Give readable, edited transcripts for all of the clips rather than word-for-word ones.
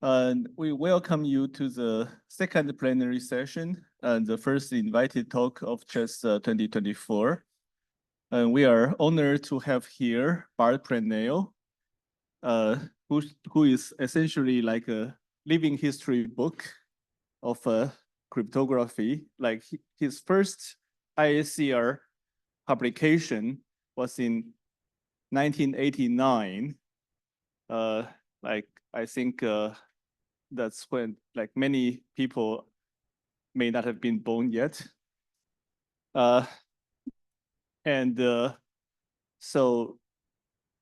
We welcome you to the second plenary session and the first invited talk of CHES 2024. And we are honored to have here Bart Preneel, who is essentially like a living history book of cryptography. Like his first ISCR publication was in 1989. Like I think that's when like many people may not have been born yet. So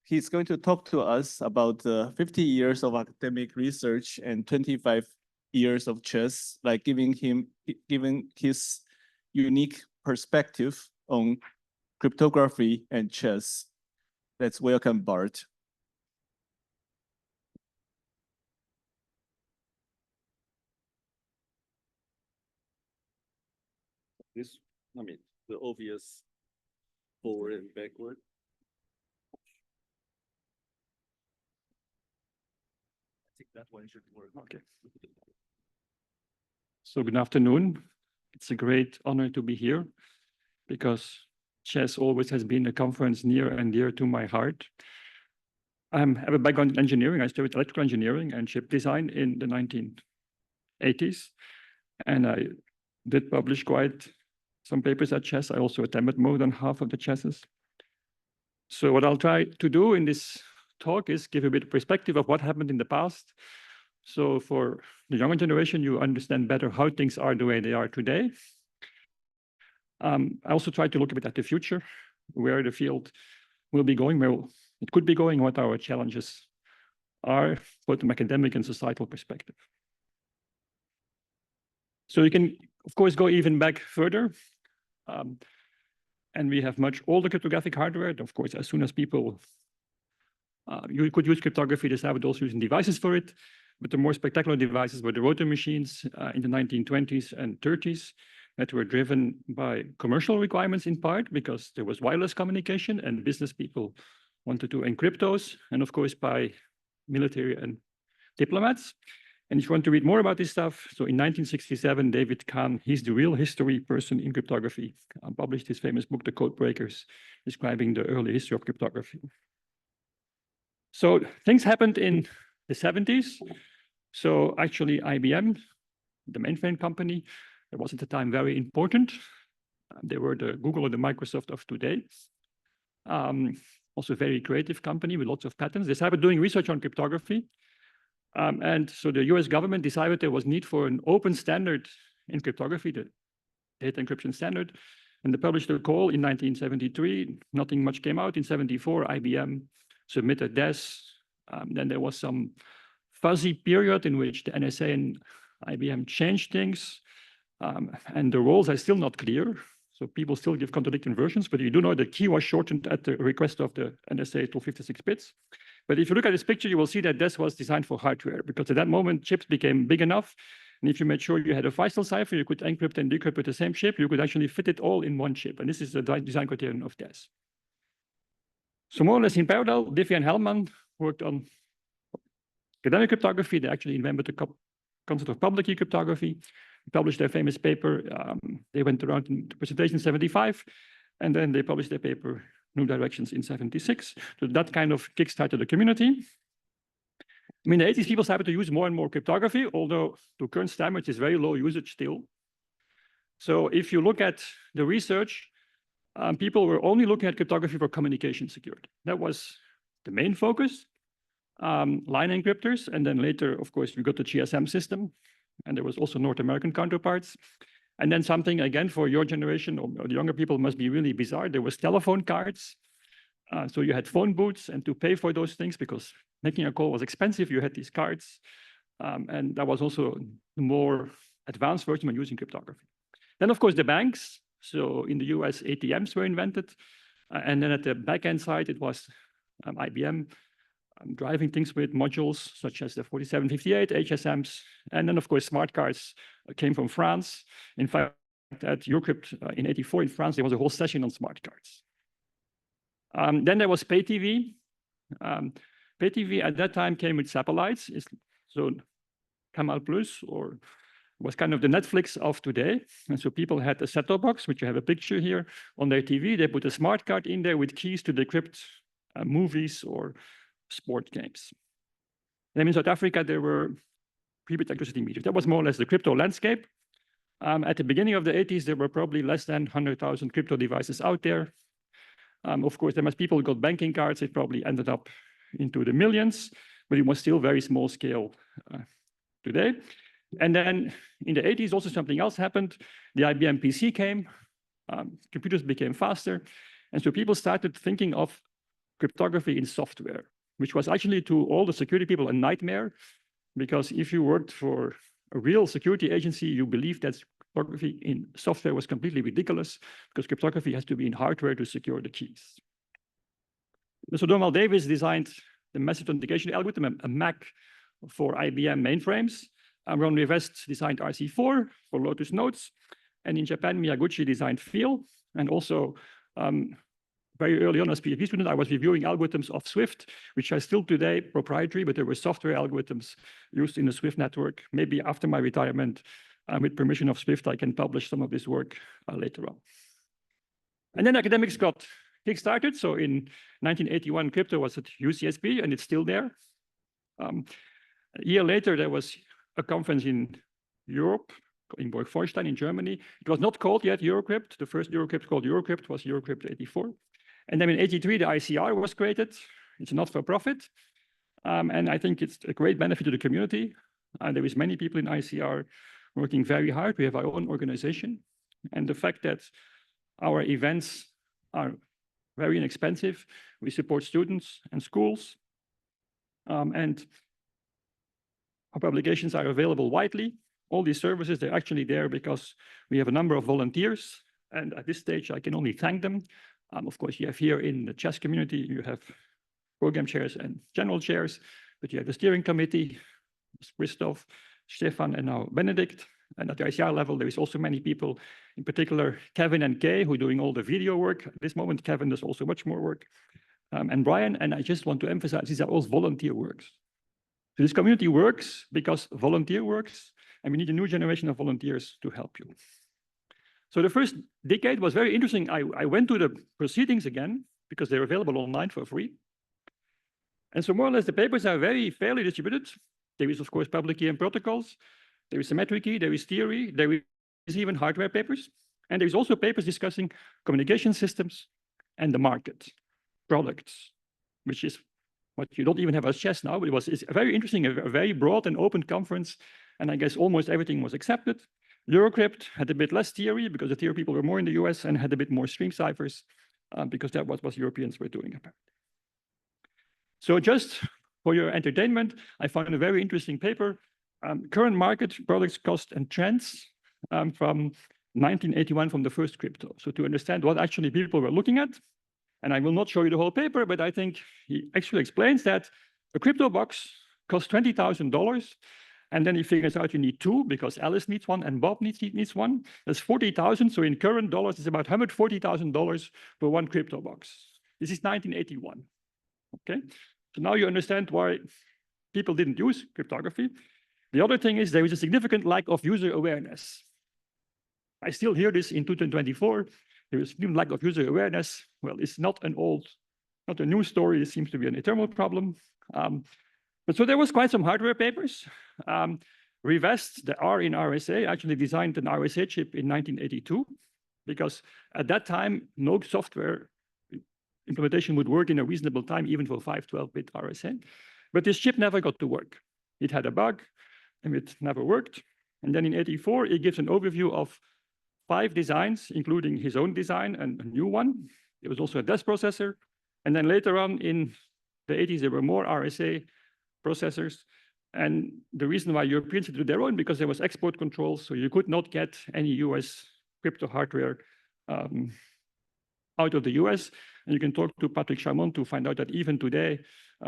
he's going to talk to us about 50 years of academic research and 25 years of CHES, like giving his unique perspective on cryptography and CHES. Let's welcome Bart. The obvious forward and backward. I think that one should work. Okay. So good afternoon. It's a great honor to be here because CHES always has been a conference near and dear to my heart. I have a background in engineering. I studied electrical engineering and chip design in the 1980s. And I did publish quite some papers at CHES. I also attended more than half of the CHESs. So what I'll try to do in this talk is give a bit of perspective of what happened in the past. So for the younger generation, you understand better how things are the way they are today. I also try to look a bit at the future, where the field will be going, where it could be going, what our challenges are, both from academic and societal perspective. So you can, of course, go even back further. And we have much older cryptographic hardware. Of course, as soon as people, you could use cryptography, they started also using devices for it. But the more spectacular devices were the rotor machines in the 1920s and 30s that were driven by commercial requirements in part because there was wireless communication and business people wanted to encrypt those. And of course, by military and diplomats. And if you want to read more about this stuff, so in 1967, David Kahn, he's the real history person in cryptography, published his famous book, The Code Breakers, describing the early history of cryptography. So things happened in the 70s. So actually IBM, the mainframe company, that was at the time very important. They were the Google or the Microsoft of today. Also a very creative company with lots of patents. They started doing research on cryptography. And so the US government decided there was need for an open standard in cryptography, the data encryption standard. And they published a call in 1973. Nothing much came out. In 74, IBM submitted DES. Then there was some fuzzy period in which the NSA and IBM changed things. And the roles are still not clear. So people still give contradicting versions, but you do know the key was shortened at the request of the NSA to 56 bits. But if you look at this picture, you will see that DES was designed for hardware because at that moment, chips became big enough. And if you made sure you had a Feistel cipher, you could encrypt and decrypt with the same chip, you could actually fit it all in one chip. And this is the design criterion of DES. So more or less in parallel, Diffie and Hellman worked on academic cryptography. They actually invented the concept of public key cryptography. Published their famous paper. They went around in the presentation in 75, and then they published their paper, New Directions, in 76. So that kind of kickstarted the community. I mean, in the 80s, people started to use more and more cryptography, although to current standards, it's very low usage still. So if you look at the research, people were only looking at cryptography for communication security. That was the main focus. Line encryptors, and then later, of course, we got the GSM system. And there was also North American counterparts. And then something, again, for your generation or the younger people must be really bizarre. There was telephone cards. So you had phone booths, and to pay for those things, because making a call was expensive, you had these cards. And that was also the more advanced version of using cryptography. Then, of course, the banks. So in the US, ATMs were invented. And then at the back-end side, it was IBM. Driving things with modules such as the 4758, HSMs, and then, of course, smart cards came from France. In fact, at Eurocrypt in '84 in France, there was a whole session on smart cards. Then there was pay TV. Pay TV at that time came with satellites. So Canal Plus, or was kind of the Netflix of today. And so people had a set-top box, which you have a picture here on their TV. They put a smart card in there with keys to decrypt movies or sport games. Then in South Africa, there were pre-bit electricity meters. That was more or less the crypto landscape. At the beginning of the 80s, there were probably less than 100,000 crypto devices out there. Of course, then as people got banking cards, it probably ended up into the millions, but it was still very small scale today. And then in the 80s, also something else happened. The IBM PC came, computers became faster. And so people started thinking of cryptography in software, which was actually to all the security people a nightmare, because if you worked for a real security agency, you believed that cryptography in software was completely ridiculous, because cryptography has to be in hardware to secure the keys. So Donald Davis designed the message authentication algorithm, a MAC for IBM mainframes. Ron Rivest designed RC4 for Lotus Notes. And in Japan, Miyaguchi designed FEAL. And also, very early on as PhD student, I was reviewing algorithms of Swift, which are still today proprietary, but there were software algorithms used in the Swift network. Maybe after my retirement, with permission of Swift, I can publish some of this work later on. And then academics got kickstarted. So in 1981, crypto was at UCSB, and it's still there. A year later, there was a conference in Europe, in Borg-Forstein in Germany. It was not called yet Eurocrypt. The first Eurocrypt called Eurocrypt was Eurocrypt 84. And then in 83, the ICR was created. It's not for profit. And I think it's a great benefit to the community. There is many people in ICR working very hard. We have our own organization. And the fact that our events are very inexpensive, we support students and schools. And our publications are available widely. All these services, they're actually there because we have a number of volunteers. And at this stage, I can only thank them. Of course, you have here in the CHES community, you have program chairs and general chairs, but you have the steering committee, Christoph, Stefan, and now Benedict. And at the ICR level, there is also many people, in particular, Kevin and Kay, who are doing all the video work. At this moment, Kevin does also much more work. And Brian, and I just want to emphasize, these are all volunteer works. So this community works because volunteer works, and we need a new generation of volunteers to help you. So the first decade was very interesting. I went to the proceedings again because they're available online for free. And so more or less the papers are very fairly distributed. There is, of course, public key and protocols. There is symmetric key, there is theory, there is even hardware papers. And there's also papers discussing communication systems and the market, products, which is what you don't even have as CHES now, but it's very interesting, a very broad and open conference. And I guess almost everything was accepted. Eurocrypt had a bit less theory because the theory people were more in the US, and had a bit more stream ciphers because that was what Europeans were doing apparently. So just for your entertainment, I found a very interesting paper, current market, products, cost, and trends from 1981 from the first crypto. So to understand what actually people were looking at, and I will not show you the whole paper, but I think he actually explains that a crypto box costs $20,000. And then he figures out you need two because Alice needs one and Bob needs one. That's 40,000. So in current dollars, it's about $140,000 for one crypto box. This is 1981. Okay. So now you understand why people didn't use cryptography. The other thing is there is a significant lack of user awareness. I still hear this in 2024. There is a lack of user awareness. Well, it's not a new story. It seems to be an eternal problem. But so there was quite some hardware papers. Rivest, the R in RSA, actually designed an RSA chip in 1982, because at that time, no software implementation would work in a reasonable time, even for 512-bit RSA. But this chip never got to work. It had a bug, and it never worked. And then in 84, he gives an overview of 5 designs, including his own design and a new one. It was also a DES processor. And then later on in the 80s, there were more RSA processors. And the reason why Europeans had to do their own, because there was export controls, so you could not get any US crypto hardware out of the US. And you can talk to Patrick Charmont to find out that even today,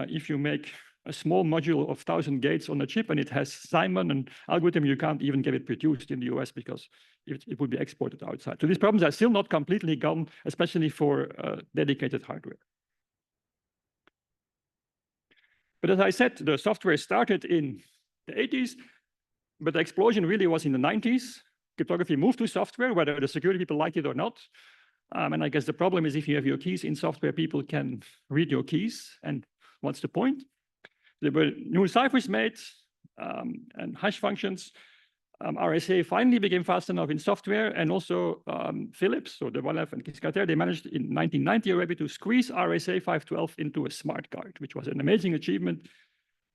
if you make a small module of 1,000 gates on a chip and it has Simon and algorithm, you can't even get it produced in the US because it would be exported outside. So these problems are still not completely gone, especially for dedicated hardware. But as I said, the software started in the 80s. But the explosion really was in the 90s. Cryptography moved to software, whether the security people like it or not. And I guess the problem is if you have your keys in software, people can read your keys. And what's the point? There were new ciphers made and hash functions. RSA finally became fast enough in software, and also Philips, so the Walev and Kiscater, they managed in 1990 already to squeeze RSA 512 into a smart card, which was an amazing achievement,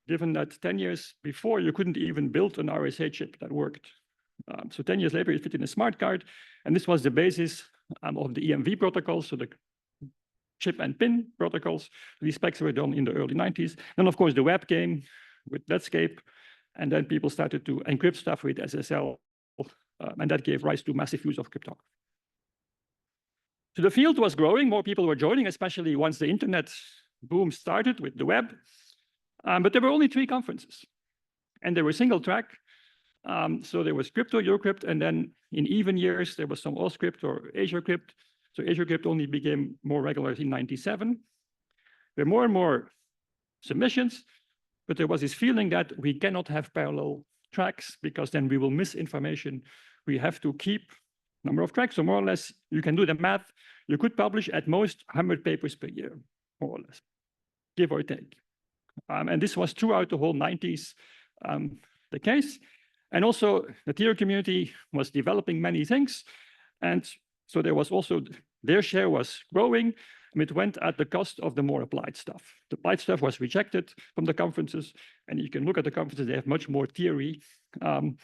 given that 10 years before, you couldn't even build an RSA chip that worked. So 10 years later, it fit in a smart card, and this was the basis of the EMV protocols, so the chip and pin protocols. These specs were done in the early 90s. Then, of course, the web came with Netscape, and then people started to encrypt stuff with SSL, and that gave rise to massive use of cryptography. So the field was growing, more people were joining, especially once the internet boom started with the web. But there were only 3 conferences, and they were single track. So there was Crypto, Eurocrypt, and then in even years, there was some Auscrypt or AsiaCrypt. So AsiaCrypt only became more regular in 97. There were more and more submissions, but there was this feeling that we cannot have parallel tracks because then we will miss information. We have to keep number of tracks. So more or less, you can do the math. You could publish at most 100 papers per year, more or less, give or take. And this was throughout the whole 90s the case. And also the theory community was developing many things. And so there was also, their share was growing. It went at the cost of the more applied stuff. The applied stuff was rejected from the conferences, and you can look at the conferences, they have much more theory. And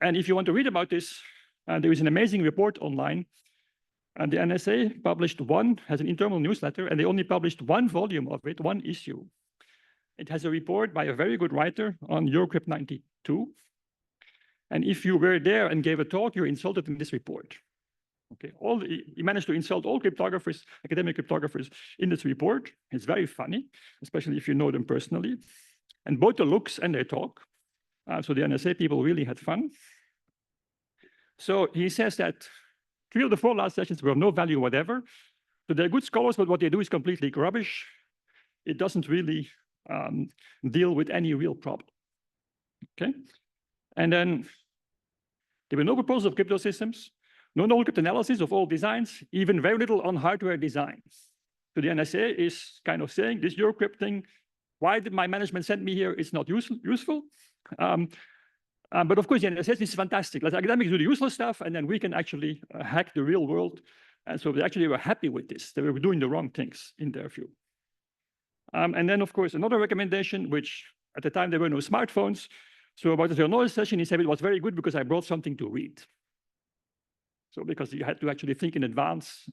if you want to read about this, there is an amazing report online. And the NSA published has an internal newsletter, and they only published 1 volume of it, 1 issue. It has a report by a very good writer on Eurocrypt 92. And if you were there and gave a talk, you're insulted in this report. Okay, he managed to insult all cryptographers, academic cryptographers in this report. It's very funny, especially if you know them personally. And both the looks and their talk. So the NSA people really had fun. So he says that 3 of the 4 last sessions were of no value whatever. So they're good scholars, but what they do is completely rubbish. It doesn't really deal with any real problem. Okay, and then there were no proposals of crypto systems. No null-crypt analysis of all designs, even very little on hardware design. So the NSA is kind of saying, this Eurocrypt thing, why did my management send me here? It's not useful. But of course, the NSA says, this is fantastic. Let academics do the useless stuff, and then we can actually hack the real world. And so they actually were happy with this. They were doing the wrong things in their view. And then, of course, another recommendation, which at the time there were no smartphones. So about the zero knowledge session, he said it was very good because I brought something to read. So because you had to actually think in advance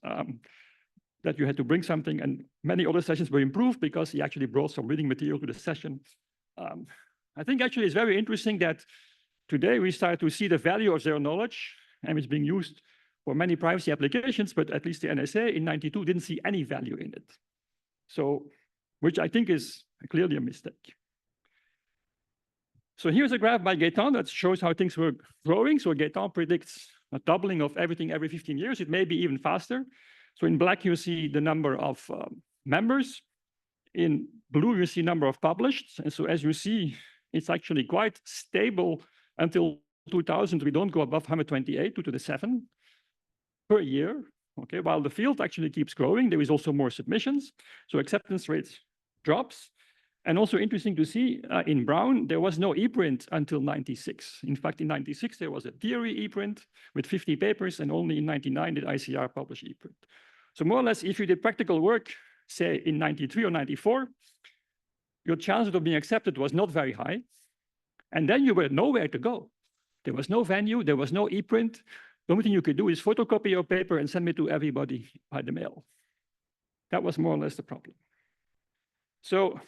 that you had to bring something, and many other sessions were improved because he actually brought some reading material to the session. I think actually it's very interesting that today we start to see the value of zero knowledge, and it's being used for many privacy applications, but at least the NSA in 92 didn't see any value in it. So, which I think is clearly a mistake. So here's a graph by Gaetan that shows how things were growing. So Gaetan predicts a doubling of everything every 15 years. It may be even faster. So in black, you see the number of members. In blue, you see number of published. And so as you see, it's actually quite stable until 2000. We don't go above 128, 2 to the 7 per year. Okay, while the field actually keeps growing, there is also more submissions. So acceptance rates drops. And also interesting to see, in brown, there was no ePrint until 96. In fact, in 96, there was a theory ePrint with 50 papers, and only in 99 did ICR publish ePrint. So more or less, if you did practical work, say in 93 or 94, your chances of being accepted was not very high. And then you were nowhere to go. There was no venue, there was no ePrint. The only thing you could do is photocopy your paper and send it to everybody by the mail. That was more or less the problem. So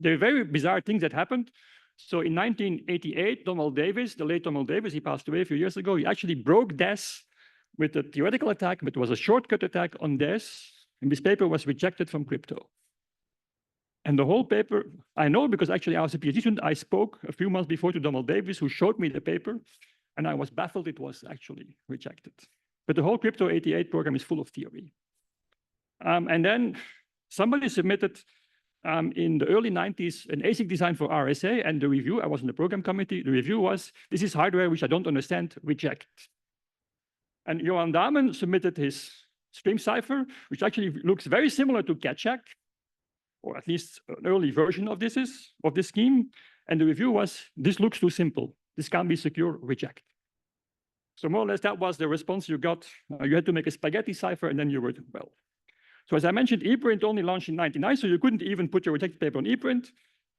there are very bizarre things that happened. So in 1988, Donald Davis, the late Donald Davis, he passed away a few years ago. He actually broke DES with a theoretical attack, but it was a shortcut attack on DES. And this paper was rejected from crypto. And the whole paper, I know because actually I was a PhD student, I spoke a few months before to Donald Davis, who showed me the paper, and I was baffled it was actually rejected. But the whole Crypto 88 program is full of theory. And then somebody submitted in the early 90s an ASIC design for RSA, and the review, I was in the program committee, the review was, this is hardware which I don't understand, reject. And Johan Dahmen submitted his stream cipher, which actually looks very similar to Ketchak, or at least an early version of this scheme. And the review was, this looks too simple. This can't be secure, reject. So more or less that was the response you got. You had to make a spaghetti cipher and then you were well. So as I mentioned, ePrint only launched in '99, so you couldn't even put your rejected paper on ePrint.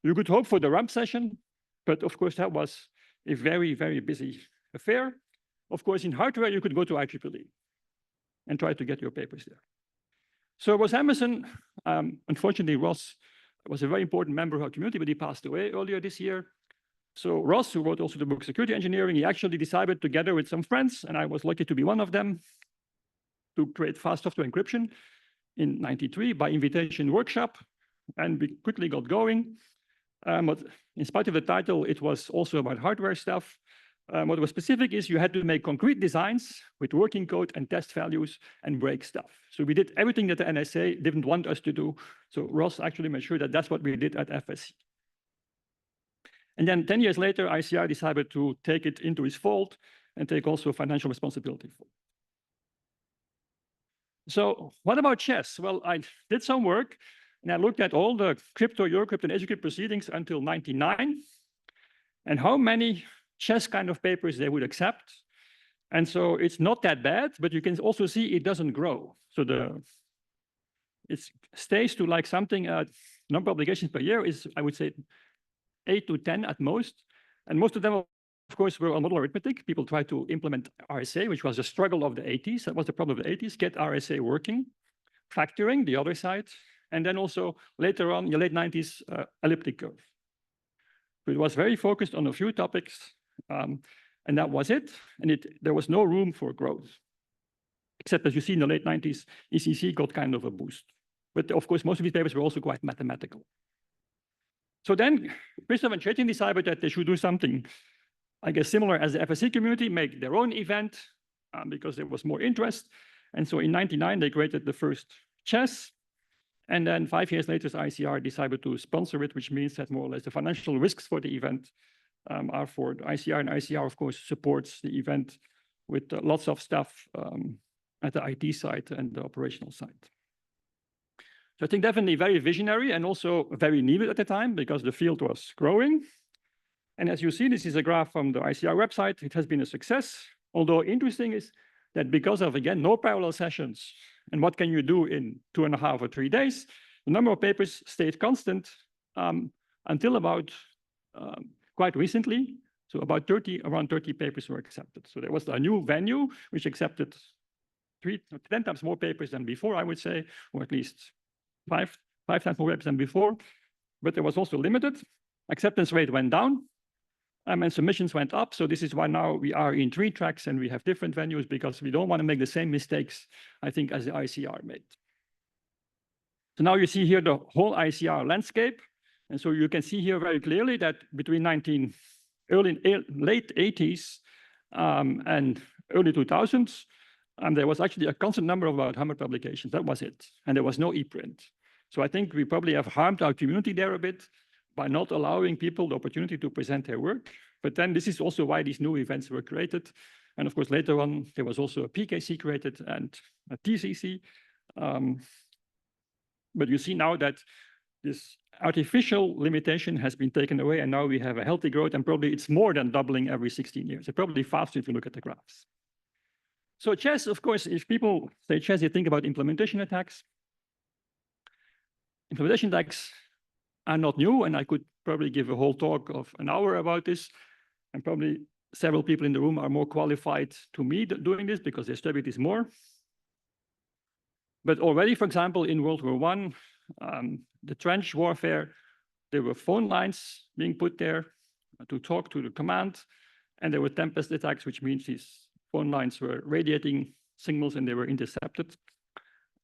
You could hope for the ramp session, but of course that was a very, very busy affair. Of course, in hardware, you could go to IEEE and try to get your papers there. So it was Emerson. Unfortunately, Ross was a very important member of our community, but he passed away earlier this year. So Ross, who wrote also the book Security Engineering, he actually decided together with some friends, and I was lucky to be one of them, to create fast software encryption in '93 by invitation workshop, and we quickly got going. But in spite of the title, it was also about hardware stuff. What was specific is you had to make concrete designs with working code and test values and break stuff. So we did everything that the NSA didn't want us to do. So Ross actually made sure that that's what we did at FSC. And then 10 years later, ICR decided to take it into his fold and take also financial responsibility for it. So what about CHES? Well, I did some work and I looked at all the crypto, Eurocrypt, and EduCrypt proceedings until '99 and how many CHES kind of papers they would accept. And so it's not that bad, but you can also see it doesn't grow. So it stays to like something, number of publications per year is, I would say, 8 to 10 at most. And most of them, of course, were on model arithmetic. People tried to implement RSA, which was a struggle of the '80s. That was the problem of the '80s, get RSA working, factoring, the other side, and then also later on in the late '90s, elliptic curve. So it was very focused on a few topics, and that was it. And there was no room for growth, except as you see in the late '90s, ECC got kind of a boost. But of course, most of these papers were also quite mathematical. So then Christoph and Chetin decided that they should do something, I guess, similar as the FSC community, make their own event because there was more interest. And so in '99, they created the first CHES. And then 5 years later, ICR decided to sponsor it, which means that more or less the financial risks for the event are for the ICR. And ICR, of course, supports the event with lots of stuff at the IT side and the operational side. So I think definitely very visionary and also very needed at the time because the field was growing. And as you see, this is a graph from the ICR website. It has been a success. Although interesting is that because of, again, no parallel sessions, and what can you do in 2.5 or 3 days, the number of papers stayed constant until about quite recently. So about around 30 papers were accepted. So there was a new venue which accepted 10 times more papers than before, I would say, or at least five times more papers than before. But there was also limited. Acceptance rate went down. And submissions went up. So this is why now we are in 3 tracks and we have different venues because we don't want to make the same mistakes, I think, as the ICR made. So now you see here the whole ICR landscape. And so you can see here very clearly that between late 80s and early 2000s, there was actually a constant number of about 100 publications. That was it. And there was no ePrint. So I think we probably have harmed our community there a bit by not allowing people the opportunity to present their work. But then this is also why these new events were created. And of course, later on, there was also a PKC created and a TCC. But you see now that this artificial limitation has been taken away, and now we have a healthy growth, and probably it's more than doubling every 16 years. It's probably faster if you look at the graphs. So CHES, of course, if people say CHES, they think about implementation attacks. Implementation attacks are not new, and I could probably give a whole talk of an hour about this, and probably several people in the room are more qualified to me doing this because they study this more. But already, for example, in World War I, the trench warfare, there were phone lines being put there to talk to the command, and there were tempest attacks, which means these phone lines were radiating signals and they were intercepted.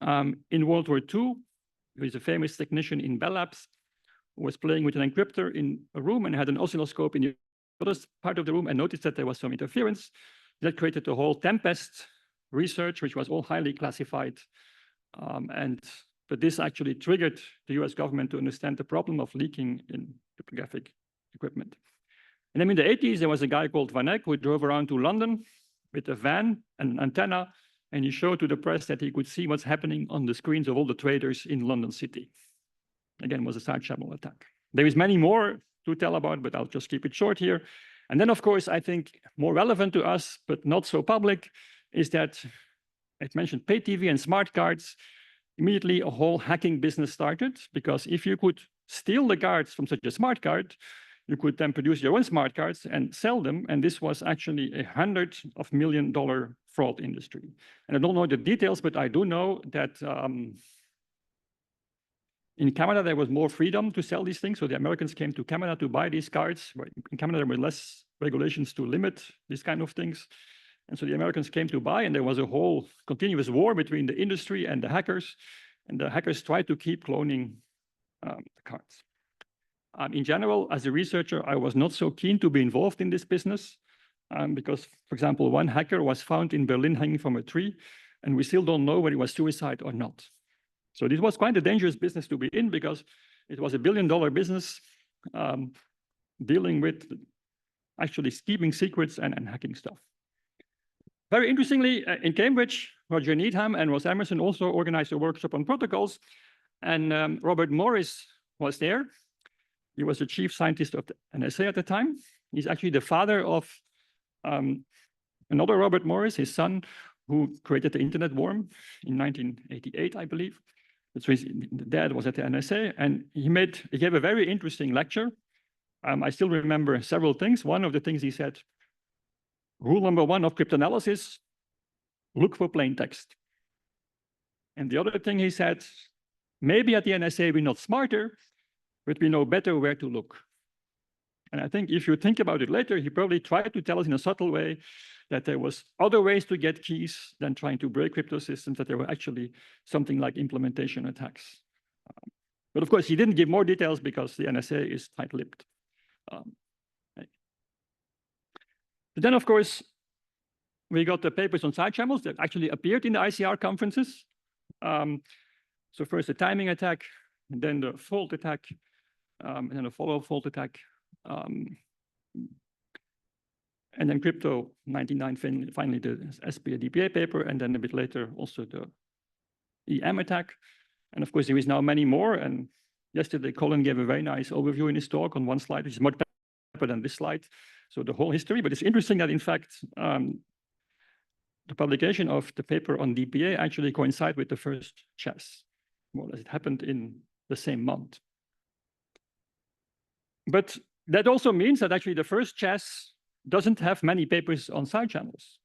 In World War II, there is a famous technician in Bell Labs who was playing with an encryptor in a room and had an oscilloscope in the other part of the room and noticed that there was some interference. That created the whole tempest research, which was all highly classified. And but this actually triggered the US government to understand the problem of leaking in cryptographic equipment. And then in the 80s, there was a guy called Van Eck who drove around to London with a van and an antenna, and he showed to the press that he could see what's happening on the screens of all the traders in London City. Again, it was a side channel attack. There is many more to tell about, but I'll just keep it short here. And then, of course, I think more relevant to us, but not so public, is that I mentioned pay TV and smart cards. Immediately, a whole hacking business started, because if you could steal the cards from such a smart card, you could then produce your own smart cards and sell them. And this was actually $100 million fraud industry. And I don't know the details, but I do know that in Canada, there was more freedom to sell these things. So the Americans came to Canada to buy these cards. In Canada, there were less regulations to limit these kind of things. And so the Americans came to buy, and there was a whole continuous war between the industry and the hackers. And the hackers tried to keep cloning the cards. In general, as a researcher, I was not so keen to be involved in this business because, for example, one hacker was found in Berlin hanging from a tree, and we still don't know whether it was suicide or not. So this was quite a dangerous business to be in, because it was $1 billion business dealing with actually keeping secrets and hacking stuff. Very interestingly, in Cambridge, Roger Needham and Ross Emerson also organized a workshop on protocols, and Robert Morris was there. He was the chief scientist of the NSA at the time. He's actually the father of another Robert Morris, his son, who created the internet worm in 1988, I believe. So his dad was at the NSA, and he gave a very interesting lecture. I still remember several things. One of the things he said, rule number 1 of cryptanalysis, look for plain text. And the other thing he said, maybe at the NSA we're not smarter, but we know better where to look. And I think if you think about it later, he probably tried to tell us in a subtle way that there was other ways to get keys than trying to break crypto systems, that there were actually something like implementation attacks. But of course, he didn't give more details because the NSA is tight-lipped. But then, of course, we got the papers on side channels that actually appeared in the ICR conferences. So first the timing attack, and then the fault attack, and then a follow-up fault attack. And then crypto 99, finally the SPA DPA paper, and then a bit later also the EM attack. And of course, there is now many more. And yesterday, Colin gave a very nice overview in his talk on one slide, which is much better than this slide. So the whole history, but it's interesting that in fact, the publication of the paper on DPA actually coincided with the first CHES. More or less, it happened in the same month. But that also means that actually the first CHES doesn't have many papers on side channels,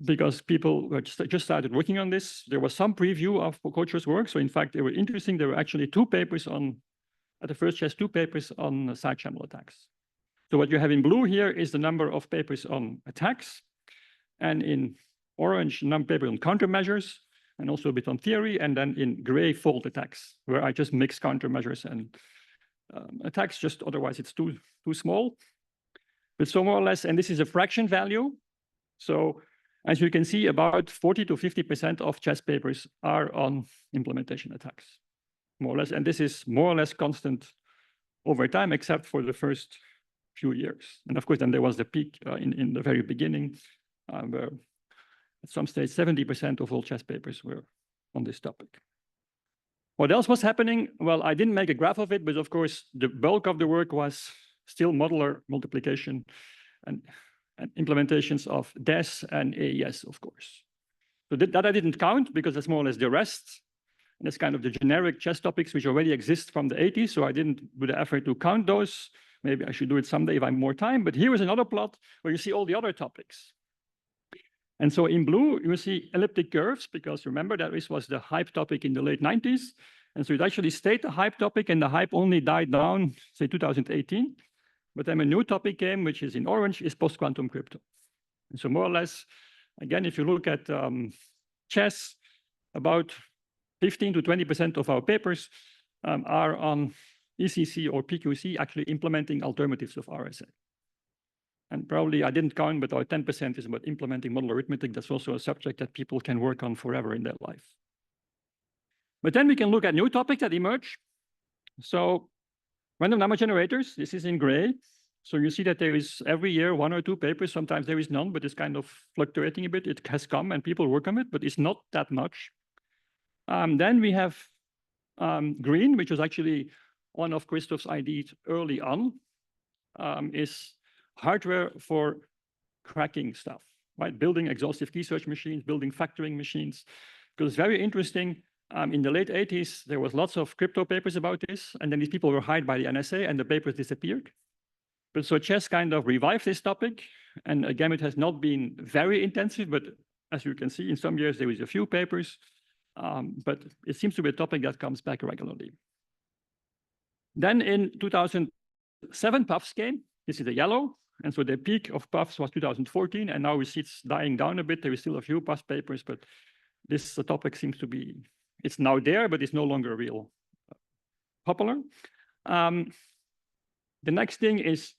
because people were just started working on this. There was some preview of Kocher's work. So in fact, they were interesting. There were actually 2 papers on, at the first CHES, 2 papers on side channel attacks. So what you have in blue here is the number of papers on attacks, and in orange, number of papers on countermeasures, and also a bit on theory, and then in gray, fault attacks, where I just mix countermeasures and attacks, just otherwise it's too small. But so more or less, and this is a fraction value. So as you can see, about 40 to 50% of CHES papers are on implementation attacks, more or less. And this is more or less constant over time, except for the first few years. And of course, then there was the peak in the very beginning, where at some stage, 70% of all CHES papers were on this topic. What else was happening? Well, I didn't make a graph of it, but of course, the bulk of the work was still modular multiplication and implementations of DES and AES, of course. So that I didn't count, because that's more or less the rest. And that's kind of the generic CHES topics which already exist from the 80s. So I didn't do the effort to count those. Maybe I should do it someday if I have more time. But here is another plot where you see all the other topics. And so in blue, you see elliptic curves, because remember that this was the hype topic in the late 90s. And so it actually stayed the hype topic, and the hype only died down, say, 2018. But then a new topic came, which is in orange, is post-quantum crypto. And so more or less, again, if you look at CHES, about 15 to 20% of our papers are on ECC or PQC, actually implementing alternatives of RSA. And probably, I didn't count, but our 10% is about implementing model arithmetic. That's also a subject that people can work on forever in their life. But then we can look at new topics that emerge. So random number generators, this is in gray. So you see that there is every year 1 or 2 papers, sometimes there is none, but it's kind of fluctuating a bit. It has come and people work on it, but it's not that much. Then we have green, which was actually one of Christoph's ideas early on, is hardware for cracking stuff, right? Building exhaustive key search machines, building factoring machines, because it's very interesting. In the late 80s, there was lots of crypto papers about this, and then these people were hired by the NSA and the papers disappeared. But so CHES kind of revived this topic, and again, it has not been very intensive, but as you can see, in some years there is a few papers, but it seems to be a topic that comes back regularly. Then in 2007, puffs came. This is the yellow, and so the peak of puffs was 2014, and now we see it's dying down a bit. There is still a few puffs papers, but this topic seems to be, it's now there, but it's no longer real popular. The next thing is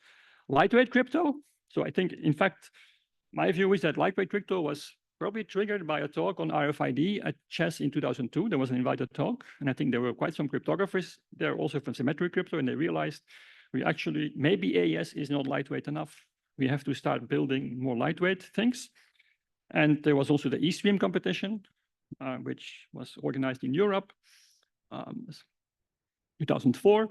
lightweight crypto. So I think, in fact, my view is that lightweight crypto was probably triggered by a talk on RFID at CHES in 2002. There was an invited talk, and I think there were quite some cryptographers there also from symmetric crypto, and they realized we actually, maybe AES is not lightweight enough. We have to start building more lightweight things. And there was also the eStream competition, which was organized in Europe, 2004.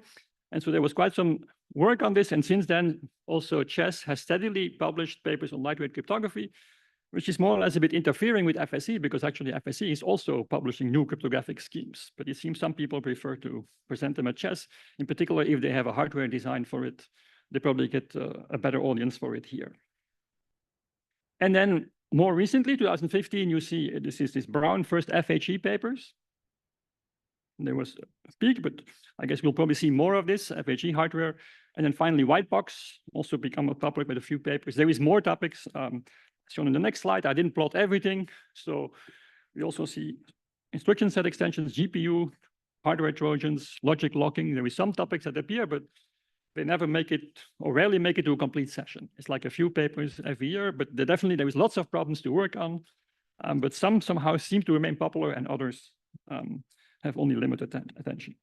And so there was quite some work on this. And since then, also CHES has steadily published papers on lightweight cryptography, which is more or less a bit interfering with FSE, because actually FSE is also publishing new cryptographic schemes. But it seems some people prefer to present them at CHES. In particular, if they have a hardware design for it, they probably get a better audience for it here. And then more recently, 2015, you see this brown first FHE papers. There was a peak, but I guess we'll probably see more of this FHE hardware. And then finally, white box also become a topic with a few papers. There is more topics shown in the next slide. I didn't plot everything. So we also see instruction set extensions, GPU, hardware trojans, logic locking. There is some topics that appear, but they never make it, or rarely make it to a complete session. It's like a few papers every year, but definitely there is lots of problems to work on. But some somehow seem to remain popular and others have only limited attention.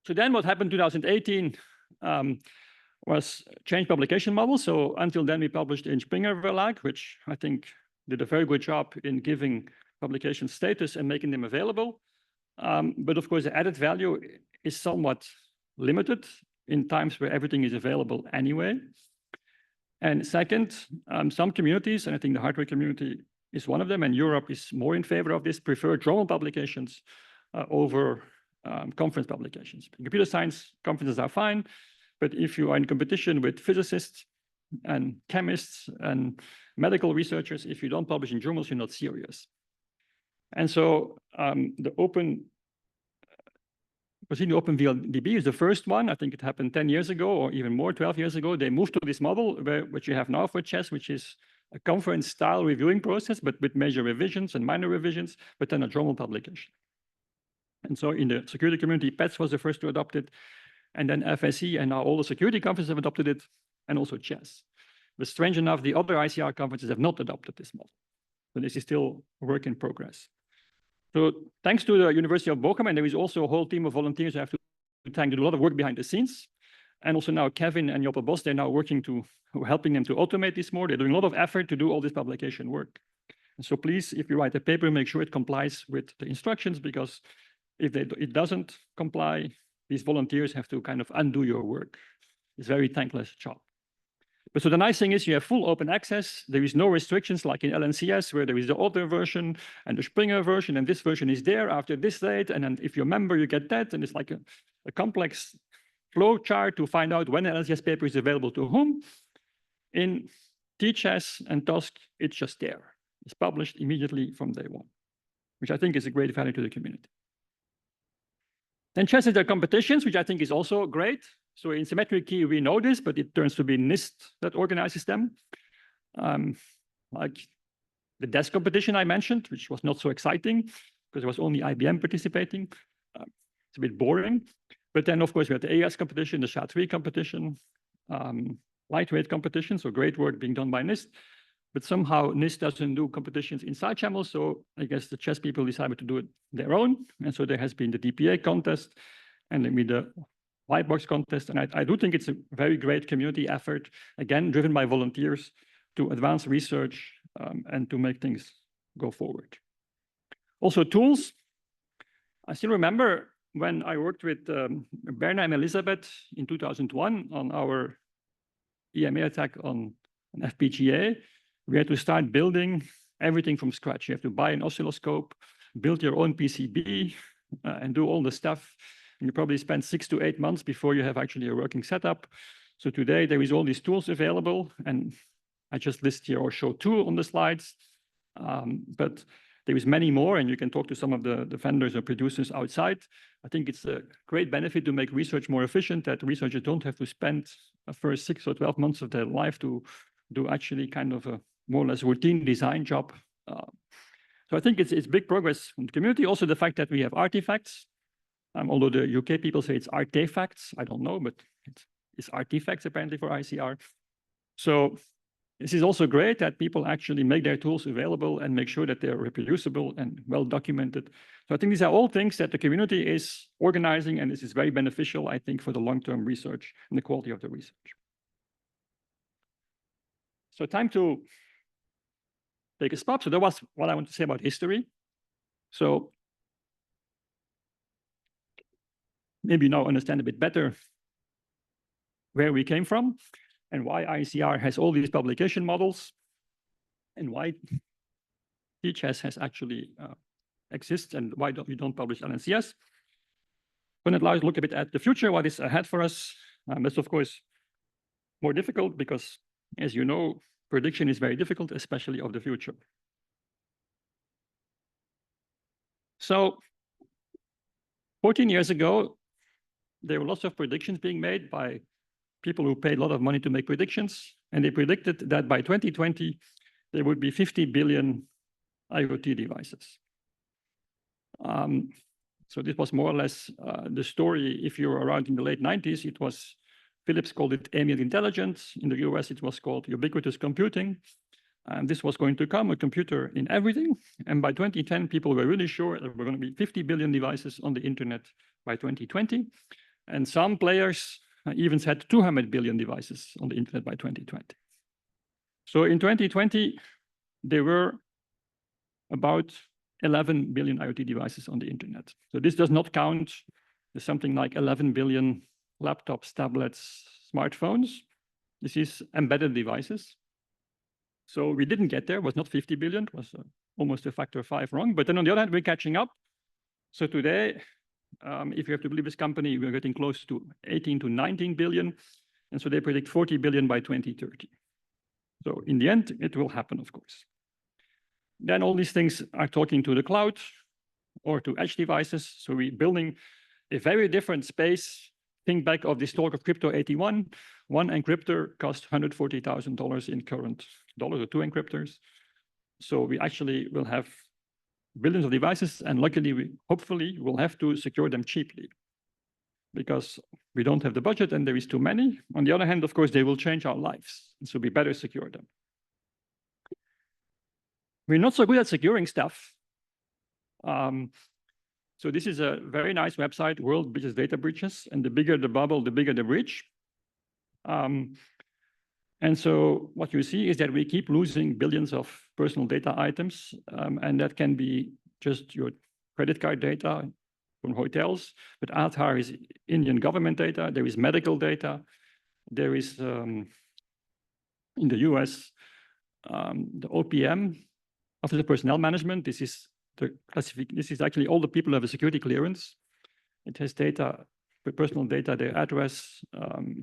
So then what happened in 2018 was change publication model. So until then we published in Springer Verlag, which I think did a very good job in giving publication status and making them available. But of course, the added value is somewhat limited in times where everything is available anyway. And second, some communities, and I think the hardware community is one of them, and Europe is more in favor of this, prefer journal publications over conference publications. Computer science conferences are fine, but if you are in competition with physicists and chemists and medical researchers, if you don't publish in journals, you're not serious. And so the open VLDB is the first one. I think it happened 10 years ago or even more, 12 years ago. They moved to this model which you have now for CHES, which is a conference-style reviewing process, but with major revisions and minor revisions, but then a journal publication. And so in the security community, PETS was the first to adopt it, and then FSE, and now all the security conferences have adopted it, and also CHES. But strange enough, the other ICR conferences have not adopted this model. So this is still a work in progress. So thanks to the University of Bochum, and there is also a whole team of volunteers I have to thank to do a lot of work behind the scenes. And also now Kevin and Joppe Bos, they're now helping them to automate this more. They're doing a lot of effort to do all this publication work. And so please, if you write a paper, make sure it complies with the instructions, because if it doesn't comply, these volunteers have to kind of undo your work. It's a very thankless job. But so the nice thing is you have full open access. There is no restrictions like in LNCS, where there is the author version and the Springer version, and this version is there after this date. And then if you're a member, you get that. And it's like a complex flow chart to find out when an LNCS paper is available to whom. In CHES and TOSC, it's just there. It's published immediately from day one, which I think is a great value to the community. Then CHES is their competitions, which I think is also great. So in symmetric key, we know this, but it turns to be NIST that organizes them. Like the desk competition I mentioned, which was not so exciting because there was only IBM participating. It's a bit boring. But then, of course, we had the AES competition, the SHA-3 competition, lightweight competition, so great work being done by NIST. but somehow NIST doesn't do competitions inside channels. So I guess the CHES people decided to do it their own. And so there has been the DPA contest and then the white box contest. And I do think it's a very great community effort, again, driven by volunteers to advance research and to make things go forward. Also tools. I still remember when I worked with Berna and Elizabeth in 2001 on our EMA attack on an FPGA, we had to start building everything from scratch. You have to buy an oscilloscope, build your own PCB, and do all the stuff. And you probably spend 6 to 8 months before you have actually a working setup. So today there is all these tools available, and I just list here or show 2 on the slides. But there is many more, and you can talk to some of the vendors or producers outside. I think it's a great benefit to make research more efficient, that researchers don't have to spend the first 6 or 12 months of their life to do actually kind of a more or less routine design job. So I think it's big progress in the community. Also the fact that we have artifacts, although the UK people say it's artifacts, I don't know, but it's artifacts apparently for ICR. So this is also great that people actually make their tools available and make sure that they're reproducible and well documented. So I think these are all things that the community is organizing, and this is very beneficial, I think, for the long-term research and the quality of the research. So time to take a stop. So that was what I want to say about history. So maybe now understand a bit better where we came from and why ICR has all these publication models and why CHES has actually exists and why we don't publish LNCS. When it allows look a bit at the future, what is ahead for us. That's of course more difficult because, as you know, prediction is very difficult, especially of the future. So 14 years ago, there were lots of predictions being made by people who paid a lot of money to make predictions. And they predicted that by 2020, there would be 50 billion IoT devices. So this was more or less the story. If you were around in the late 90s, it was, Philips called it ambient intelligence. In the US, it was called ubiquitous computing. And this was going to come, a computer in everything. And by 2010, people were really sure there were going to be 50 billion devices on the internet by 2020. And some players even said 200 billion devices on the internet by 2020. So in 2020, there were about 11 billion IoT devices on the internet. So this does not count something like 11 billion laptops, tablets, smartphones. This is embedded devices. So we didn't get there, it was not 50 billion, it was almost a factor of 5 wrong. But then on the other hand, we're catching up. So today, if you have to believe this company, we're getting close to 18 to 19 billion. And so they predict 40 billion by 2030. So in the end, it will happen, of course. Then all these things are talking to the cloud or to edge devices. So we're building a very different space. Think back of this talk of Crypto 81. One encryptor cost $140,000 in current dollars, or 2 encryptors. So we actually will have billions of devices, and luckily, we hopefully will have to secure them cheaply because we don't have the budget and there is too many. On the other hand, of course, they will change our lives, so we better secure them. We're not so good at securing stuff. So this is a very nice website, World Biggest Data Breaches, and the bigger the bubble, the bigger the breach. And so what you see is that we keep losing billions of personal data items, and that can be just your credit card data from hotels, but Aadhaar is Indian government data, there is medical data, there is, in the US, the OPM, Office of Personnel Management. This is actually all the people who have a security clearance. It has data, personal data, their address,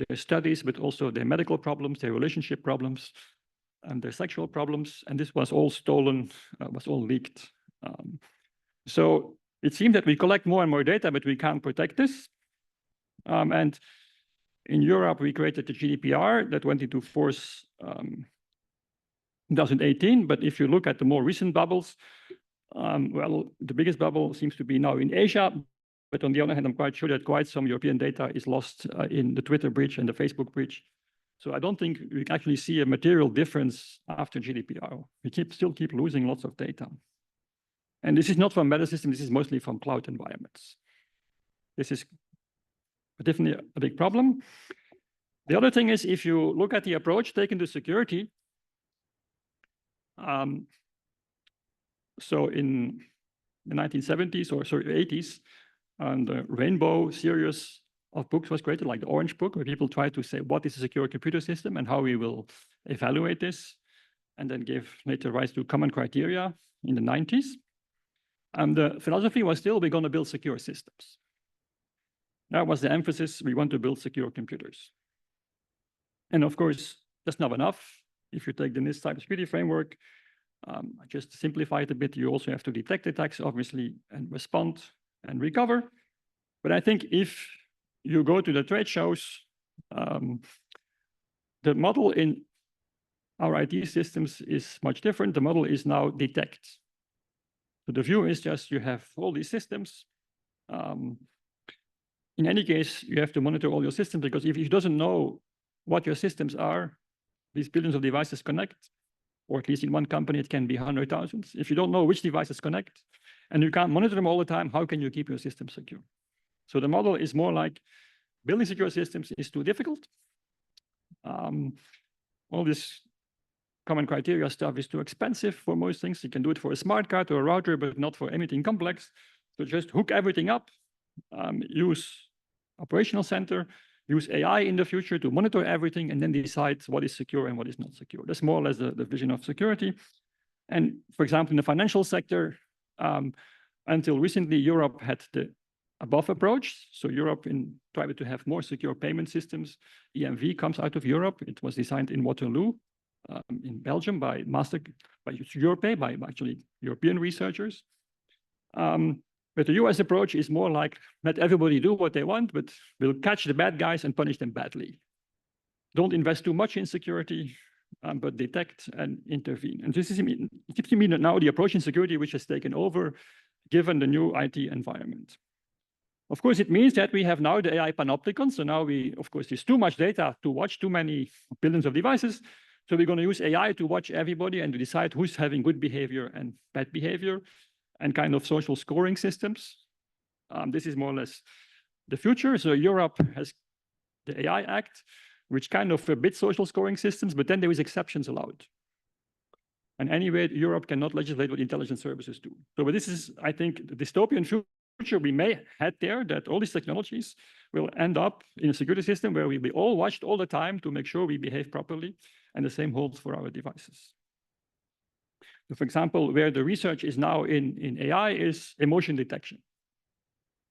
their studies, but also their medical problems, their relationship problems, and their sexual problems. And this was all stolen, was all leaked. So it seems that we collect more and more data, but we can't protect this. And in Europe, we created the GDPR that went into force in 2018. But if you look at the more recent bubbles, well, the biggest bubble seems to be now in Asia. But on the other hand, I'm quite sure that quite some European data is lost in the Twitter breach and the Facebook breach. So I don't think we can actually see a material difference after GDPR. We still keep losing lots of data. And this is not from embedded systems, this is mostly from cloud environments. This is definitely a big problem. The other thing is, if you look at the approach taken to security, so in the 1970s, or sorry, 80s, the Rainbow series of books was created, like the Orange Book, where people try to say what is a secure computer system and how we will evaluate this, and then give later rise to common criteria in the 90s. And the philosophy was still, we're going to build secure systems. That was the emphasis, we want to build secure computers. And of course, that's not enough. If you take the NIST cybersecurity framework, I just simplify it a bit, you also have to detect attacks, obviously, and respond and recover. But I think if you go to the trade shows, the model in our IT systems is much different. The model is now detect. So the view is just you have all these systems. In any case, you have to monitor all your systems, because if you doesn't know what your systems are, these billions of devices connect, or at least in one company, it can be 100,000. If you don't know which devices connect, and you can't monitor them all the time, how can you keep your system secure? So the model is more like building secure systems is too difficult. All this common criteria stuff is too expensive for most things. You can do it for a smart card or a router, but not for anything complex. So just hook everything up, use operational center, use AI in the future to monitor everything, and then decide what is secure and what is not secure. That's more or less the vision of security. And for example, in the financial sector, until recently, Europe had the above approach. So Europe tried to have more secure payment systems. EMV comes out of Europe. It was designed in Waterloo, in Belgium by Europay, by actually European researchers. But the US approach is more like, let everybody do what they want, but we'll catch the bad guys and punish them badly. Don't invest too much in security, but detect and intervene. And this is, it seems to me that now the approach in security which has taken over, given the new IT environment. Of course, it means that we have now the AI panopticon. So now of course, there's too much data to watch too many billions of devices. So we're going to use AI to watch everybody and to decide who's having good behavior and bad behavior, and kind of social scoring systems. This is more or less the future. So Europe has the AI Act, which kind of forbids social scoring systems, but then there is exceptions allowed. And anyway, Europe cannot legislate what intelligence services do. So but this is, I think, the dystopian future we may head there, that all these technologies will end up in a security system where we'll be all watched all the time to make sure we behave properly, and the same holds for our devices. So for example, where the research is now in AI is emotion detection.